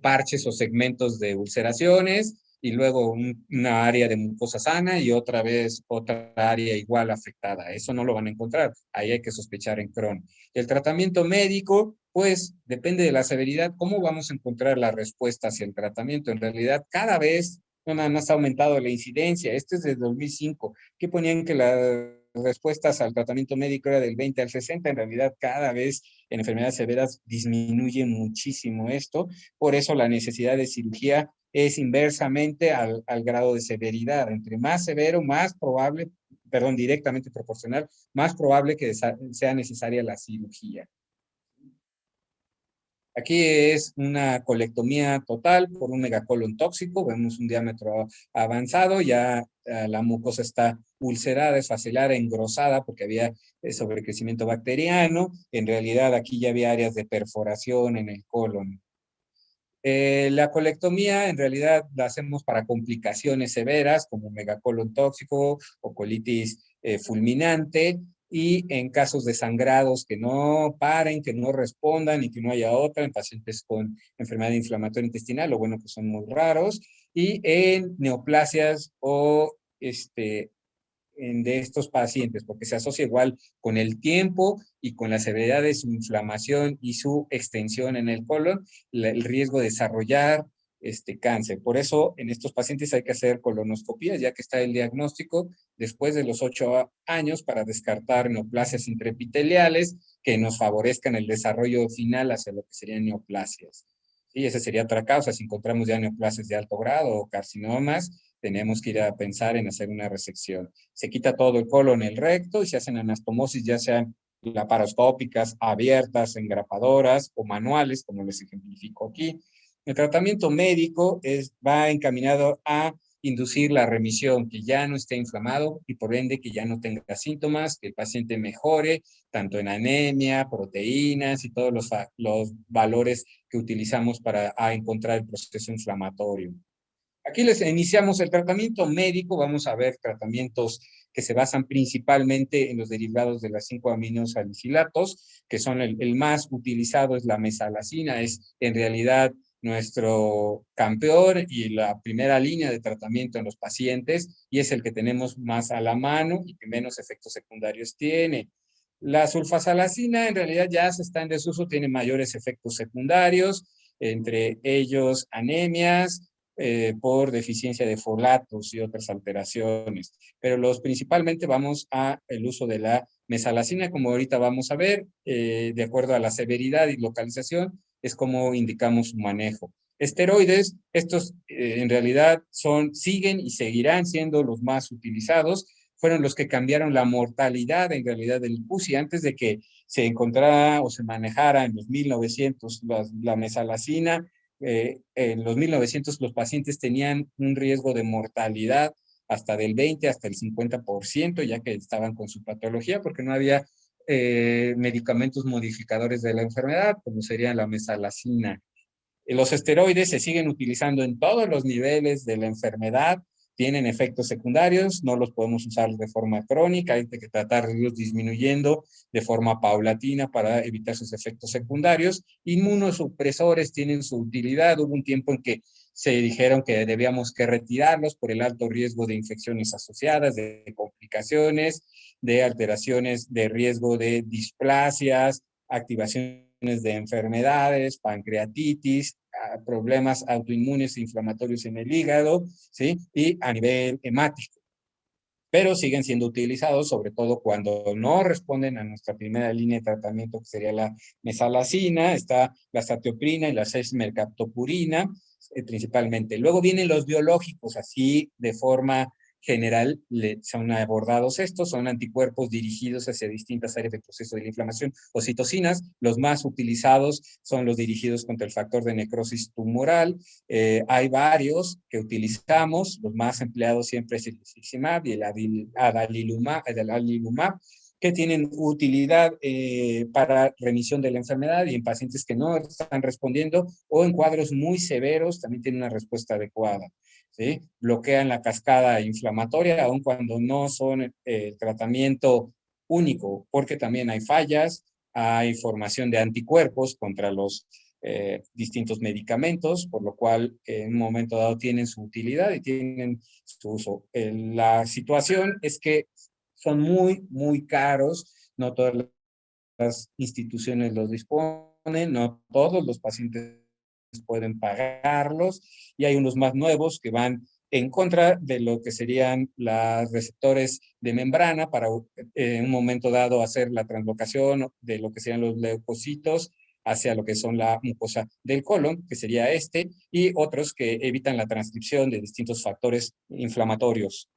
parches o segmentos de ulceraciones, y luego una área de mucosa sana y otra vez otra área igual afectada. Eso no lo van a encontrar. Ahí hay que sospechar en Crohn. El tratamiento médico, pues depende de la severidad. ¿Cómo vamos a encontrar la respuesta hacia el tratamiento? En realidad, cada vez no nada más ha aumentado la incidencia. Este es de 2005. ¿Qué ponían que la respuestas al tratamiento médico era del 20 al 60, en realidad cada vez en enfermedades severas disminuye muchísimo esto, por eso la necesidad de cirugía es inversamente al grado de severidad. Entre más severo, más probable, perdón, directamente proporcional, más probable que sea necesaria la cirugía. Aquí es una colectomía total por un megacolon tóxico, vemos un diámetro avanzado, ya la mucosa está ulcerada, esfacelada, engrosada porque había sobrecrecimiento bacteriano, en realidad aquí ya había áreas de perforación en el colon. La colectomía en realidad la hacemos para complicaciones severas como megacolon tóxico o colitis fulminante, y en casos de sangrados que no paren, que no respondan y que no haya otra, en pacientes con enfermedad inflamatoria intestinal, lo bueno que son muy raros, y en neoplasias o de estos pacientes, porque se asocia igual con el tiempo y con la severidad de su inflamación y su extensión en el colon, el riesgo de desarrollar cáncer. Por eso en estos pacientes hay que hacer colonoscopías, ya que está el diagnóstico después de los 8 años para descartar neoplasias intraepiteliales que nos favorezcan el desarrollo final hacia lo que serían neoplasias. Y esa sería otra causa. Si encontramos ya neoplasias de alto grado o carcinomas, tenemos que ir a pensar en hacer una resección. Se quita todo el colon, el recto, y se hacen anastomosis, ya sean laparoscópicas, abiertas, engrapadoras o manuales, como les ejemplifico aquí. El tratamiento médico va encaminado a inducir la remisión, que ya no esté inflamado y por ende que ya no tenga síntomas, que el paciente mejore, tanto en anemia, proteínas y todos los valores que utilizamos para encontrar el proceso inflamatorio. Aquí les iniciamos el tratamiento médico. Vamos a ver tratamientos que se basan principalmente en los derivados de las 5-aminosalicilatos, que son el más utilizado es la mesalazina, es en realidad nuestro campeón y la primera línea de tratamiento en los pacientes, y es el que tenemos más a la mano y que menos efectos secundarios tiene. La sulfasalacina en realidad ya se está en desuso, tiene mayores efectos secundarios, entre ellos anemias, por deficiencia de folatos y otras alteraciones. Pero principalmente vamos a el uso de la mesalazina, como ahorita vamos a ver, de acuerdo a la severidad y localización, es como indicamos su manejo. Esteroides, estos en realidad siguen y seguirán siendo los más utilizados, fueron los que cambiaron la mortalidad en realidad del PUSI antes de que se encontrara o se manejara en los 1900 la mesalazina. En los 1900 los pacientes tenían un riesgo de mortalidad hasta del 20 hasta el 50%, ya que estaban con su patología, porque no había medicamentos modificadores de la enfermedad, como serían la mesalazina. Los esteroides se siguen utilizando en todos los niveles de la enfermedad, tienen efectos secundarios, no los podemos usar de forma crónica, hay que tratar de irlos disminuyendo de forma paulatina para evitar sus efectos secundarios. Inmunosupresores tienen su utilidad, hubo un tiempo en que se dijeron que debíamos que retirarlos por el alto riesgo de infecciones asociadas, de complicaciones, de alteraciones de riesgo de displasias, activaciones de enfermedades, pancreatitis, problemas autoinmunes e inflamatorios en el hígado, ¿sí? Y a nivel hemático. Pero siguen siendo utilizados, sobre todo cuando no responden a nuestra primera línea de tratamiento, que sería la mesalazina, está la satioprina y la 6-mercaptopurina, principalmente. Luego vienen los biológicos, así de forma general son abordados estos, son anticuerpos dirigidos hacia distintas áreas del proceso de la inflamación o citocinas. Los más utilizados son los dirigidos contra el factor de necrosis tumoral. Hay varios que utilizamos, los más empleados siempre es el infliximab y el adalimumab, que tienen utilidad para remisión de la enfermedad y en pacientes que no están respondiendo o en cuadros muy severos también tienen una respuesta adecuada. ¿Sí? Bloquean la cascada inflamatoria, aun cuando no son tratamiento único, porque también hay fallas, hay formación de anticuerpos contra los distintos medicamentos, por lo cual en un momento dado tienen su utilidad y tienen su uso. La situación es que son muy, muy caros, no todas las instituciones los disponen, no todos los pacientes pueden pagarlos, y hay unos más nuevos que van en contra de lo que serían los receptores de membrana para en un momento dado hacer la translocación de lo que serían los leucocitos hacia lo que son la mucosa del colon, que sería y otros que evitan la transcripción de distintos factores inflamatorios.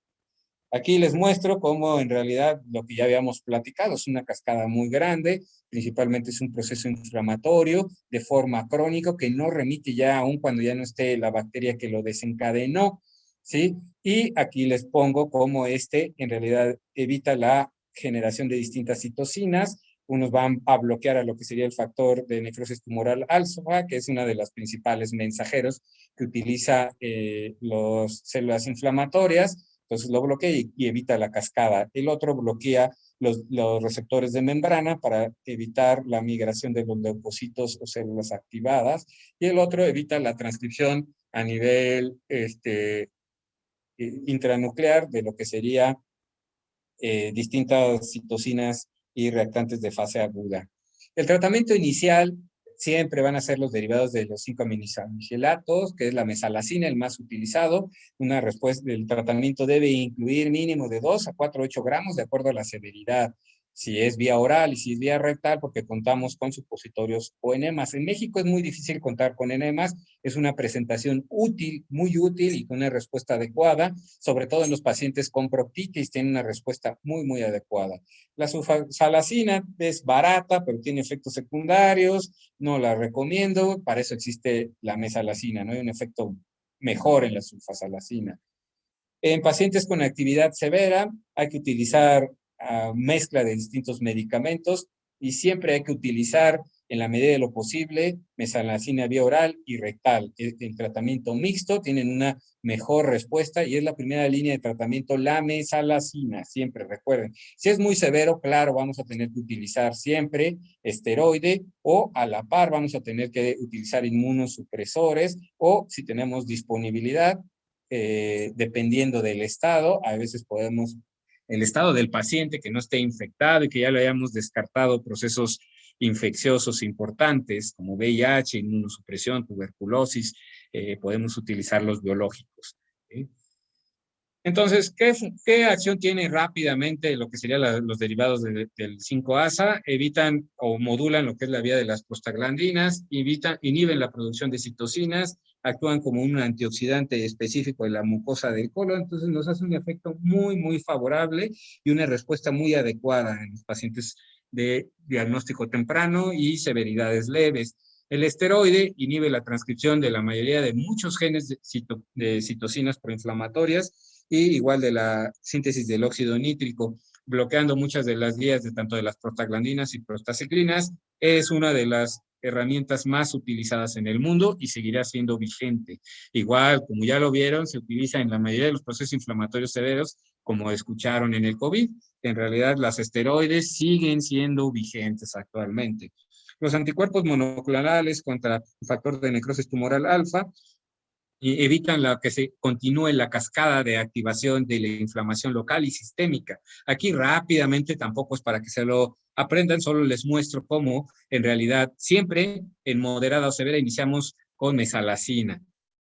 Aquí les muestro cómo en realidad lo que ya habíamos platicado es una cascada muy grande, principalmente es un proceso inflamatorio de forma crónica que no remite ya aún cuando ya no esté la bacteria que lo desencadenó, ¿sí? Y aquí les pongo cómo en realidad evita la generación de distintas citocinas. Unos van a bloquear a lo que sería el factor de necrosis tumoral alfa, que es una de las principales mensajeros que utiliza las células inflamatorias. Entonces lo bloquea y evita la cascada. El otro bloquea los receptores de membrana para evitar la migración de los leucocitos o células activadas. Y el otro evita la transcripción a nivel intranuclear de lo que sería distintas citocinas y reactantes de fase aguda. El tratamiento inicial siempre van a ser los derivados de los 5-aminosaligilatos, que es la mesalazina, el más utilizado. Una respuesta del tratamiento debe incluir mínimo de 2 a 4, 8 gramos de acuerdo a la severidad. Si es vía oral y si es vía rectal, porque contamos con supositorios o enemas. En México es muy difícil contar con enemas, es una presentación útil, muy útil y con una respuesta adecuada, sobre todo en los pacientes con proctitis, tiene una respuesta muy, muy adecuada. La sulfasalazina es barata, pero tiene efectos secundarios, no la recomiendo, para eso existe la mesalazina, ¿no? Hay un efecto mejor en la sulfasalazina. En pacientes con actividad severa hay que utilizar mezcla de distintos medicamentos y siempre hay que utilizar en la medida de lo posible mesalazina vía oral y rectal. El tratamiento mixto tienen una mejor respuesta y es la primera línea de tratamiento la mesalazina, siempre recuerden. Si es muy severo, claro, vamos a tener que utilizar siempre esteroide o a la par vamos a tener que utilizar inmunosupresores o si tenemos disponibilidad, dependiendo del estado, a veces podemos, el estado del paciente que no esté infectado y que ya lo hayamos descartado procesos infecciosos importantes como VIH, inmunosupresión, tuberculosis, podemos utilizar los biológicos. ¿Sí? Entonces, ¿qué acción tiene rápidamente lo que serían los derivados del 5-ASA? Evitan o modulan lo que es la vía de las prostaglandinas, inhiben la producción de citocinas, actúan como un antioxidante específico de la mucosa del colon, entonces nos hace un efecto muy, muy favorable y una respuesta muy adecuada en los pacientes de diagnóstico temprano y severidades leves. El esteroide inhibe la transcripción de la mayoría de muchos genes de citocinas proinflamatorias y igual de la síntesis del óxido nítrico, bloqueando muchas de las vías de tanto de las prostaglandinas y prostaciclinas. Es una de las herramientas más utilizadas en el mundo y seguirá siendo vigente. Igual, como ya lo vieron, se utiliza en la mayoría de los procesos inflamatorios severos, como escucharon en el COVID. En realidad, las esteroides siguen siendo vigentes actualmente. Los anticuerpos monoclonales contra el factor de necrosis tumoral alfa y evitan que se continúe la cascada de activación de la inflamación local y sistémica. Aquí rápidamente, tampoco es para que se lo aprendan, solo les muestro cómo en realidad siempre en moderada o severa iniciamos con mesalazina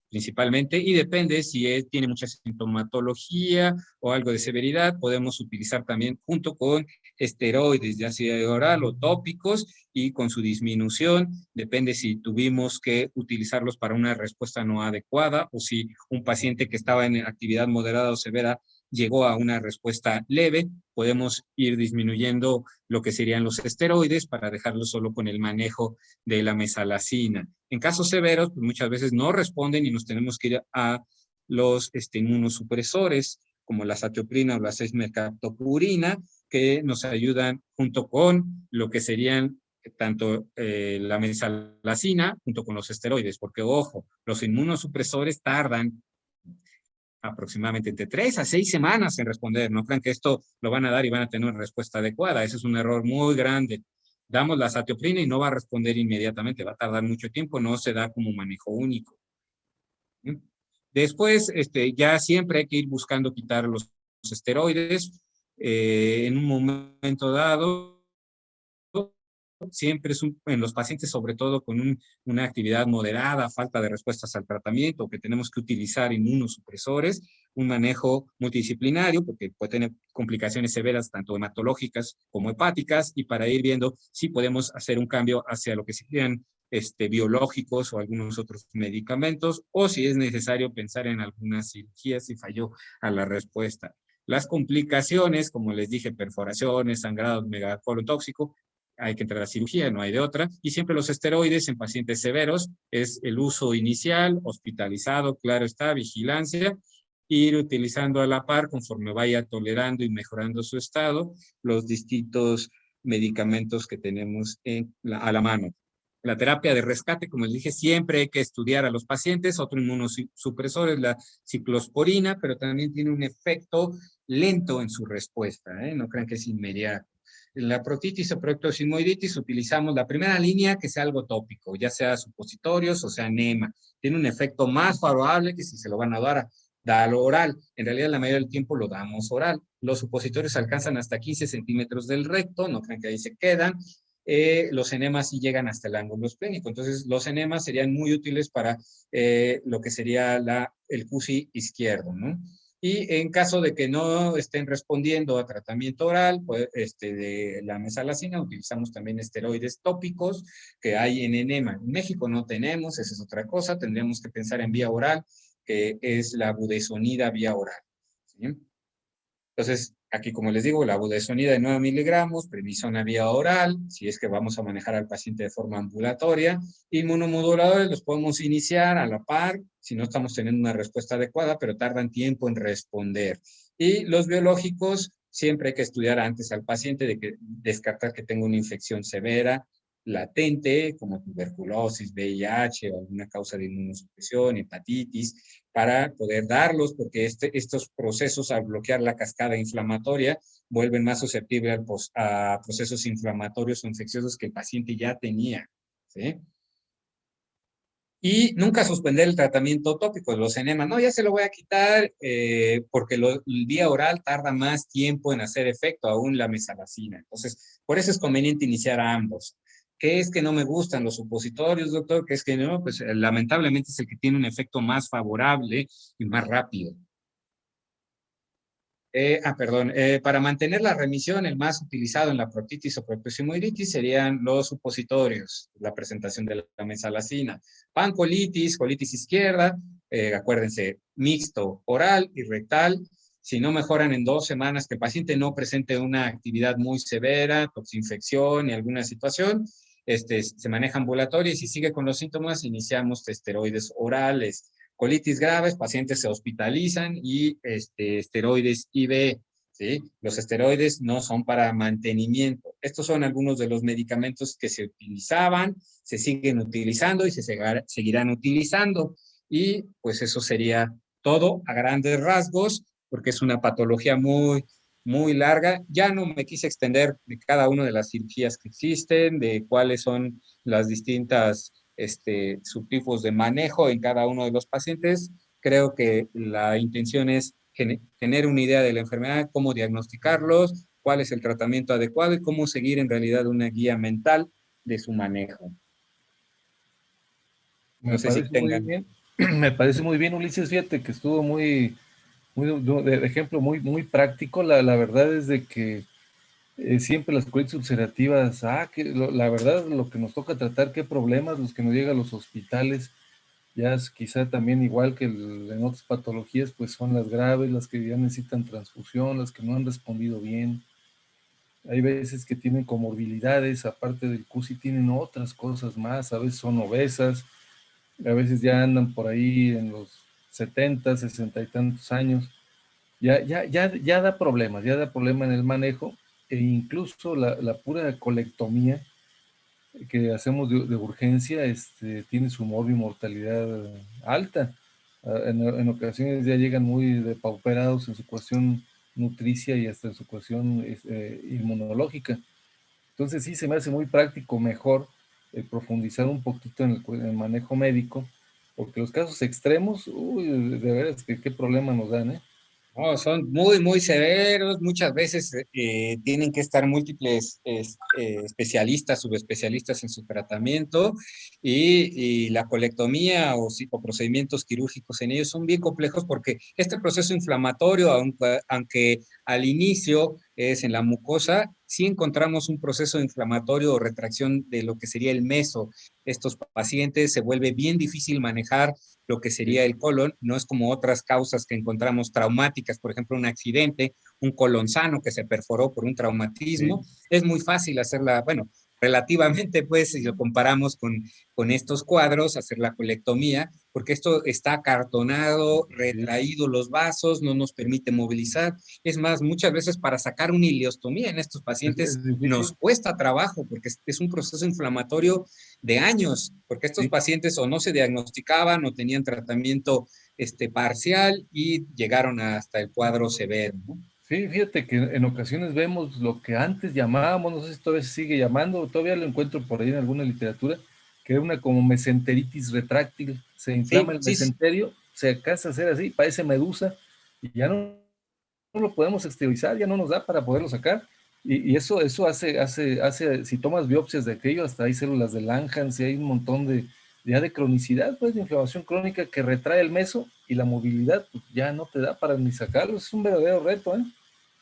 principalmente, y depende si tiene mucha sintomatología o algo de severidad, podemos utilizar también junto con esteroides, ya sea oral o tópicos, y con su disminución, depende si tuvimos que utilizarlos para una respuesta no adecuada o si un paciente que estaba en actividad moderada o severa llegó a una respuesta leve, podemos ir disminuyendo lo que serían los esteroides para dejarlo solo con el manejo de la mesalazina. En casos severos, pues muchas veces no responden y nos tenemos que ir a los inmunosupresores, como la satioprina o la 6-mercaptopurina, que nos ayudan junto con lo que serían tanto la mesalazina junto con los esteroides, porque ojo, los inmunosupresores tardan aproximadamente entre 3 a 6 semanas en responder. No crean que esto lo van a dar y van a tener una respuesta adecuada. Ese es un error muy grande. Damos la satioprina y no va a responder inmediatamente, va a tardar mucho tiempo, no se da como manejo único. Después, ya siempre hay que ir buscando quitar los esteroides. En un momento dado, siempre es en los pacientes, sobre todo con una actividad moderada, falta de respuestas al tratamiento, que tenemos que utilizar inmunosupresores, un manejo multidisciplinario, porque puede tener complicaciones severas, tanto hematológicas como hepáticas, y para ir viendo si podemos hacer un cambio hacia lo que serían biológicos o algunos otros medicamentos, o si es necesario pensar en algunas cirugías si falló a la respuesta. Las complicaciones, como les dije, perforaciones, sangrado, megacolon tóxico, hay que entrar a cirugía, no hay de otra. Y siempre los esteroides en pacientes severos es el uso inicial, hospitalizado, claro está, vigilancia, ir utilizando a la par conforme vaya tolerando y mejorando su estado los distintos medicamentos que tenemos a la mano. La terapia de rescate, como les dije, siempre hay que estudiar a los pacientes. Otro inmunosupresor es la ciclosporina, pero también tiene un efecto lento en su respuesta, ¿eh? No crean que es inmediato. En la proctitis o proctosimoiditis utilizamos la primera línea que sea algo tópico, ya sea supositorios o sea enema. Tiene un efecto más favorable que si se lo van a dar oral. En realidad, la mayoría del tiempo lo damos oral. Los supositorios alcanzan hasta 15 centímetros del recto, no crean que ahí se quedan. Los enemas sí llegan hasta el ángulo esplénico. Entonces, los enemas serían muy útiles para lo que sería el CUSI izquierdo, ¿no? Y en caso de que no estén respondiendo a tratamiento oral, pues, de la mesalazina, utilizamos también esteroides tópicos que hay en enema. En México no tenemos, esa es otra cosa, tendríamos que pensar en vía oral, que es la budesonida vía oral, ¿sí? Entonces, aquí, como les digo, la budesonida de 9 miligramos, prednisona vía oral, si es que vamos a manejar al paciente de forma ambulatoria. Inmunomoduladores los podemos iniciar a la par, si no estamos teniendo una respuesta adecuada, pero tardan tiempo en responder. Y los biológicos, siempre hay que estudiar antes al paciente descartar que tenga una infección severa, latente, como tuberculosis, VIH o alguna causa de inmunosupresión, hepatitis, para poder darlos, porque estos procesos, al bloquear la cascada inflamatoria, vuelven más susceptibles a procesos inflamatorios o infecciosos que el paciente ya tenía, ¿sí? Y nunca suspender el tratamiento tópico de los enemas. No, ya se lo voy a quitar porque el vía oral tarda más tiempo en hacer efecto, aún la mesalazina. Entonces, por eso es conveniente iniciar a ambos. ¿Qué es que no me gustan los supositorios, doctor? ¿Qué es que no? Pues lamentablemente es el que tiene un efecto más favorable y más rápido. Perdón. Para mantener la remisión, el más utilizado en la proctitis o proctosimoiditis serían los supositorios, la presentación de la mesalazina. Pancolitis, colitis izquierda, acuérdense, mixto, oral y rectal. Si no mejoran en 2 semanas, que el paciente no presente una actividad muy severa, toxinfección y alguna situación, se maneja ambulatorio y si sigue con los síntomas, iniciamos esteroides orales. Colitis graves, pacientes se hospitalizan y esteroides IV, ¿sí? Los esteroides no son para mantenimiento. Estos son algunos de los medicamentos que se utilizaban, se siguen utilizando y se seguirán utilizando. Y pues eso sería todo a grandes rasgos, porque es una patología muy, muy larga. Ya no me quise extender de cada una de las cirugías que existen, de cuáles son las distintas subtipos de manejo en cada uno de los pacientes. Creo que la intención es tener una idea de la enfermedad, cómo diagnosticarlos, cuál es el tratamiento adecuado y cómo seguir en realidad una guía mental de su manejo. No Me sé si parece muy tengan. bien, me parece muy bien, Ulises, fíjate que estuvo de ejemplo muy, muy práctico. La verdad es de que siempre las colitis ulcerativas, la verdad lo que nos toca tratar, qué problemas, los que nos llegan a los hospitales, ya es quizá también igual que en otras patologías, pues son las graves, las que ya necesitan transfusión, las que no han respondido bien. Hay veces que tienen comorbilidades, aparte del CUSI tienen otras cosas más, a veces son obesas, a veces ya andan por ahí en los 70, 60 y tantos años. Ya da problemas, ya da problema en el manejo, e incluso la pura colectomía que hacemos de urgencia tiene su mortalidad alta. En ocasiones ya llegan muy depauperados en su cuestión nutricia y hasta en su cuestión inmunológica. Entonces sí se me hace muy práctico, mejor profundizar un poquito en el manejo médico, porque los casos extremos, uy, de veras que qué problema nos dan, ¿eh? Oh, son muy, muy severos. Muchas veces tienen que estar múltiples especialistas, subespecialistas en su tratamiento y la colectomía o procedimientos quirúrgicos en ellos son bien complejos porque este proceso inflamatorio, aunque al inicio es en la mucosa, sí encontramos un proceso inflamatorio o retracción de lo que sería el meso. Estos pacientes se vuelve bien difícil manejar lo que sería Sí, el colon, no es como otras causas que encontramos traumáticas, por ejemplo, un accidente, un colon sano que se perforó por un sí, traumatismo, es muy fácil hacerla, bueno, relativamente, pues, si lo comparamos con estos cuadros, hacer la colectomía, porque esto está acartonado, sí. retraído los vasos, no nos permite movilizar. Es más, muchas veces para sacar una ileostomía en estos pacientes Es nos difícil. cuesta trabajo, porque es un proceso inflamatorio de años, porque estos Sí. pacientes o no se diagnosticaban o tenían tratamiento parcial y llegaron hasta el cuadro severo, ¿no? Sí, fíjate que en ocasiones vemos lo que antes llamábamos, no sé si todavía se sigue llamando, todavía lo encuentro por ahí en alguna literatura, que era una como mesenteritis retráctil. Se inflama Sí, el sí, sí, mesenterio, se alcanza a hacer así, parece medusa, y ya no lo podemos exteriorizar, ya no nos da para poderlo sacar. Y eso hace, si tomas biopsias de aquello, hasta hay células de Langhans y hay un montón ya de cronicidad, pues de inflamación crónica que retrae el meso y la movilidad pues, ya no te da para ni sacarlo. Es un verdadero reto, ¿eh?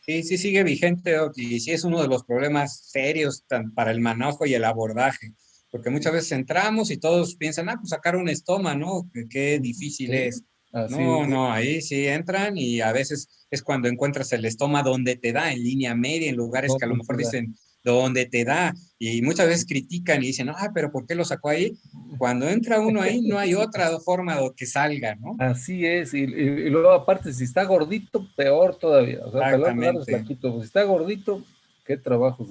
sí, sí sigue vigente, Doc, y sí es uno de los problemas serios para el manejo y el abordaje, porque muchas veces entramos y todos piensan, pues sacar un estoma, ¿no? Qué difícil Sí, es. así No, es. no, ahí sí entran y a veces es cuando encuentras el estoma donde te da, en línea media, en lugares No, que a lo no mejor te da. dicen donde te da, y muchas veces critican y dicen, pero ¿por qué lo sacó ahí? Cuando entra uno ahí, no hay otra forma de que salga, ¿no? Así es, y luego aparte, si está gordito, peor todavía. O sea, ojalá lo agarres Exactamente. flaquito. Pues, si está gordito, qué trabajos.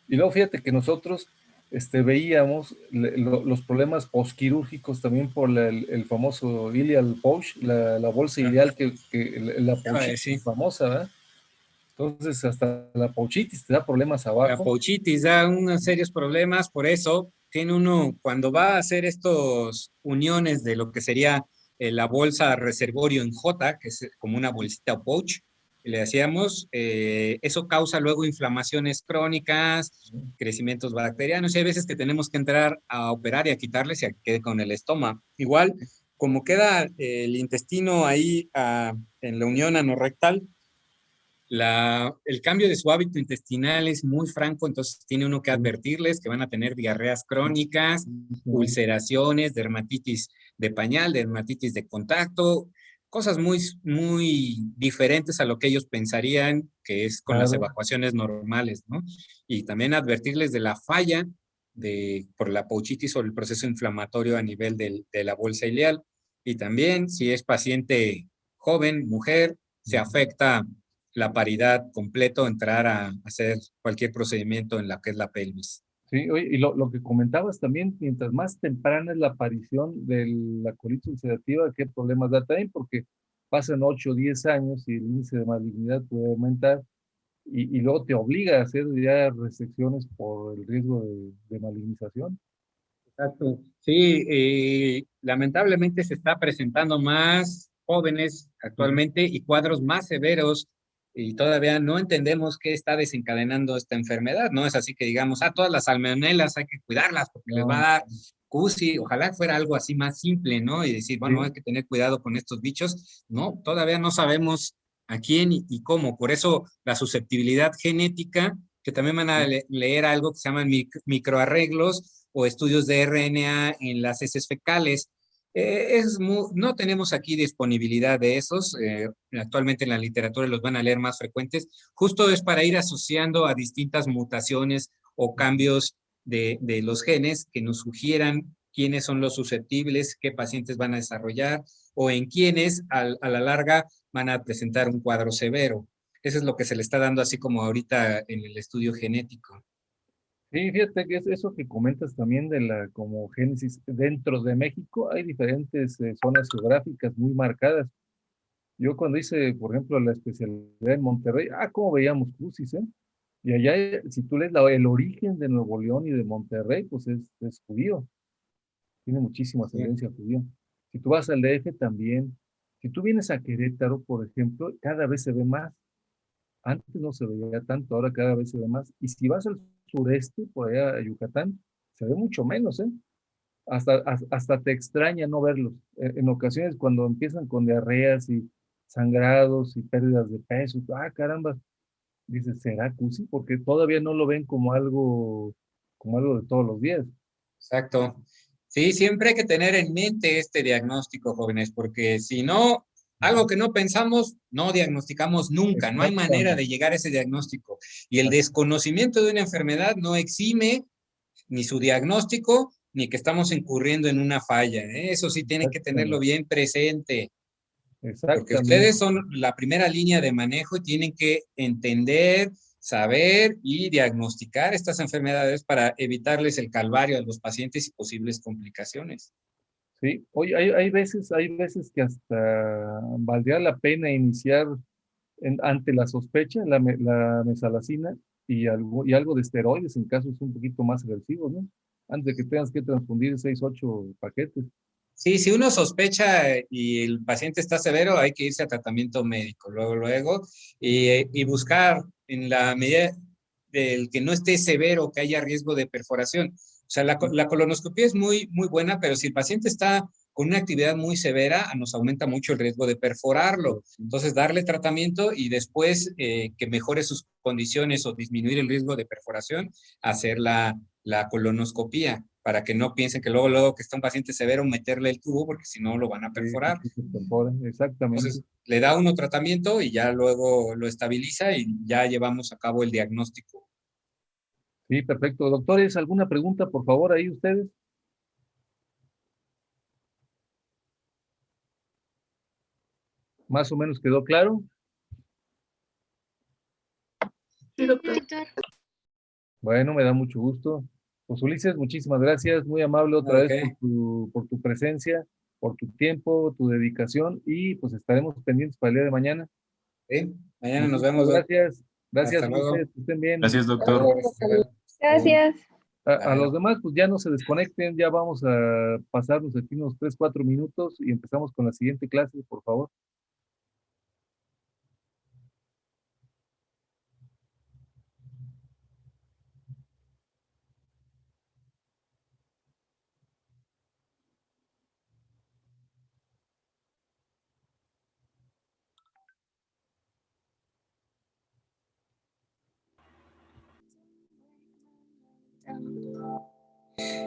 Y luego fíjate que nosotros veíamos los problemas posquirúrgicos también por el famoso ilial pouch, la bolsa Ah, ilial, la te iba a pouchitis decir. famosa, ¿verdad? Entonces, hasta la pouchitis te da problemas La abajo. pouchitis da unos serios problemas, por eso tiene uno, cuando va a hacer estos uniones de lo que sería la bolsa reservorio en J, que es como una bolsita o pouch, que le decíamos, eso causa luego inflamaciones crónicas, crecimientos bacterianos, y hay veces que tenemos que entrar a operar y a quitarle si quede con el estómago. Igual, como queda el intestino ahí en la unión anorrectal, el cambio de su hábito intestinal es muy franco, entonces tiene uno que advertirles que van a tener diarreas crónicas, ulceraciones, dermatitis de pañal, dermatitis de contacto, cosas muy, muy diferentes a lo que ellos pensarían que es con las Claro. evacuaciones normales, ¿no? Y también advertirles de la falla por la pouchitis o el proceso inflamatorio a nivel de la bolsa ileal. Y también si es paciente joven, mujer, se afecta la paridad completo, entrar a hacer cualquier procedimiento en la que es la pelvis. Sí, oye, y lo que comentabas también, mientras más temprana es la aparición de la colitis ulcerativa, qué problemas da también, porque pasan 8 o 10 años y el índice de malignidad puede aumentar y luego te obliga a hacer ya resecciones por el riesgo de malignización. Exacto. Sí, lamentablemente se está presentando más jóvenes Sí, actualmente y cuadros más severos y todavía no entendemos qué está desencadenando esta enfermedad. No es así que digamos, todas las salmonelas hay que cuidarlas porque les va a no, dar CUSI. Ojalá fuera algo así más simple, ¿no? Y decir, bueno, hay sí, que tener cuidado con estos bichos. No, todavía no sabemos a quién y cómo. Por eso la susceptibilidad genética, que también van a sí, leer algo que se llaman microarreglos o estudios de RNA en las heces fecales. No tenemos aquí disponibilidad de esos. Actualmente en la literatura los van a leer más frecuentes. Justo es para ir asociando a distintas mutaciones o cambios de los genes que nos sugieran quiénes son los susceptibles, qué pacientes van a desarrollar o en quiénes a la larga van a presentar un cuadro severo. Eso es lo que se le está dando así como ahorita en el estudio genético. sí, fíjate que es eso que comentas también de la como génesis dentro de México, hay diferentes zonas geográficas muy marcadas. Yo cuando hice, por ejemplo, la especialidad en Monterrey, cómo veíamos crucis, ¿eh? Y allá, si tú lees el origen de Nuevo León y de Monterrey, pues es judío, tiene muchísima Sí. ascendencia judía. Si tú vas al DF también, Si tú vienes a Querétaro, por ejemplo, cada vez se ve más. Antes no se veía tanto, ahora cada vez se ve más. Y si vas al sureste, por allá a Yucatán, se ve mucho menos, ¿eh? Hasta te extraña no verlos. En ocasiones cuando empiezan con diarreas y sangrados y pérdidas de peso, ah, caramba, dices, ¿será CUSI? Porque todavía no lo ven como algo de todos los días. Exacto. Sí, siempre hay que tener en mente este diagnóstico, jóvenes, porque si no, algo que no pensamos, no diagnosticamos nunca, no hay manera Exactamente. de llegar a ese diagnóstico. Y el desconocimiento de una enfermedad no exime ni su diagnóstico, ni que estamos incurriendo en una falla, ¿eh? Eso sí tienen que tenerlo Exactamente. bien presente, porque Exactamente. ustedes son la primera línea de manejo y tienen que entender, saber y diagnosticar estas enfermedades para evitarles el calvario a los pacientes y posibles complicaciones. Sí. Oye, hay veces que hasta valdría la pena iniciar ante la sospecha la mesalacina y algo de esteroides en casos un poquito más agresivos, ¿no? Antes de que tengas que transfundir 6, 8 paquetes. Sí, si uno sospecha y el paciente está severo, hay que irse a tratamiento médico, luego, y buscar en la medida del que no esté severo, que haya riesgo de perforación. O sea, la colonoscopia es muy, muy buena, pero si el paciente está con una actividad muy severa, nos aumenta mucho el riesgo de perforarlo. Entonces, darle tratamiento y después que mejore sus condiciones o disminuir el riesgo de perforación, hacer la colonoscopía para que no piensen que luego que está un paciente severo, meterle el tubo, porque si no lo van a Sí, perforar. sí, se perfora, exactamente. Entonces, le da uno tratamiento y ya luego lo estabiliza y ya llevamos a cabo el diagnóstico. Sí, perfecto. Doctores, ¿alguna pregunta, por favor, ahí ustedes? ¿Más o menos quedó claro? Sí, doctor. Bueno, me da mucho gusto. Pues Ulises, muchísimas gracias. Muy amable otra vez por Ok, tu presencia, por tu tiempo, tu dedicación y pues estaremos pendientes para el día de mañana. ¿sí? Mañana nos Muchísimas vemos. gracias. Gracias, Hasta luego. Ulises. Que estén bien. Gracias, doctor. Gracias. A Bye. los demás, pues ya no se desconecten. Ya vamos a pasarnos aquí unos 3, 4 minutos y empezamos con la siguiente clase, por favor.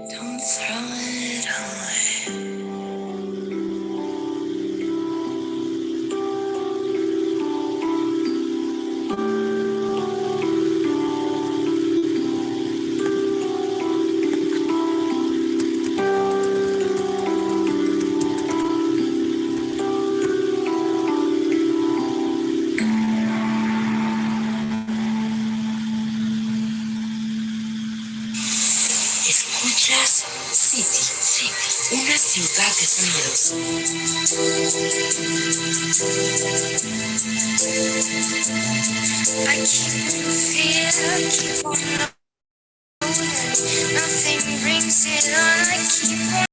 Don't throw it away. Escuchas City, una ciudad de sonidos. I keep on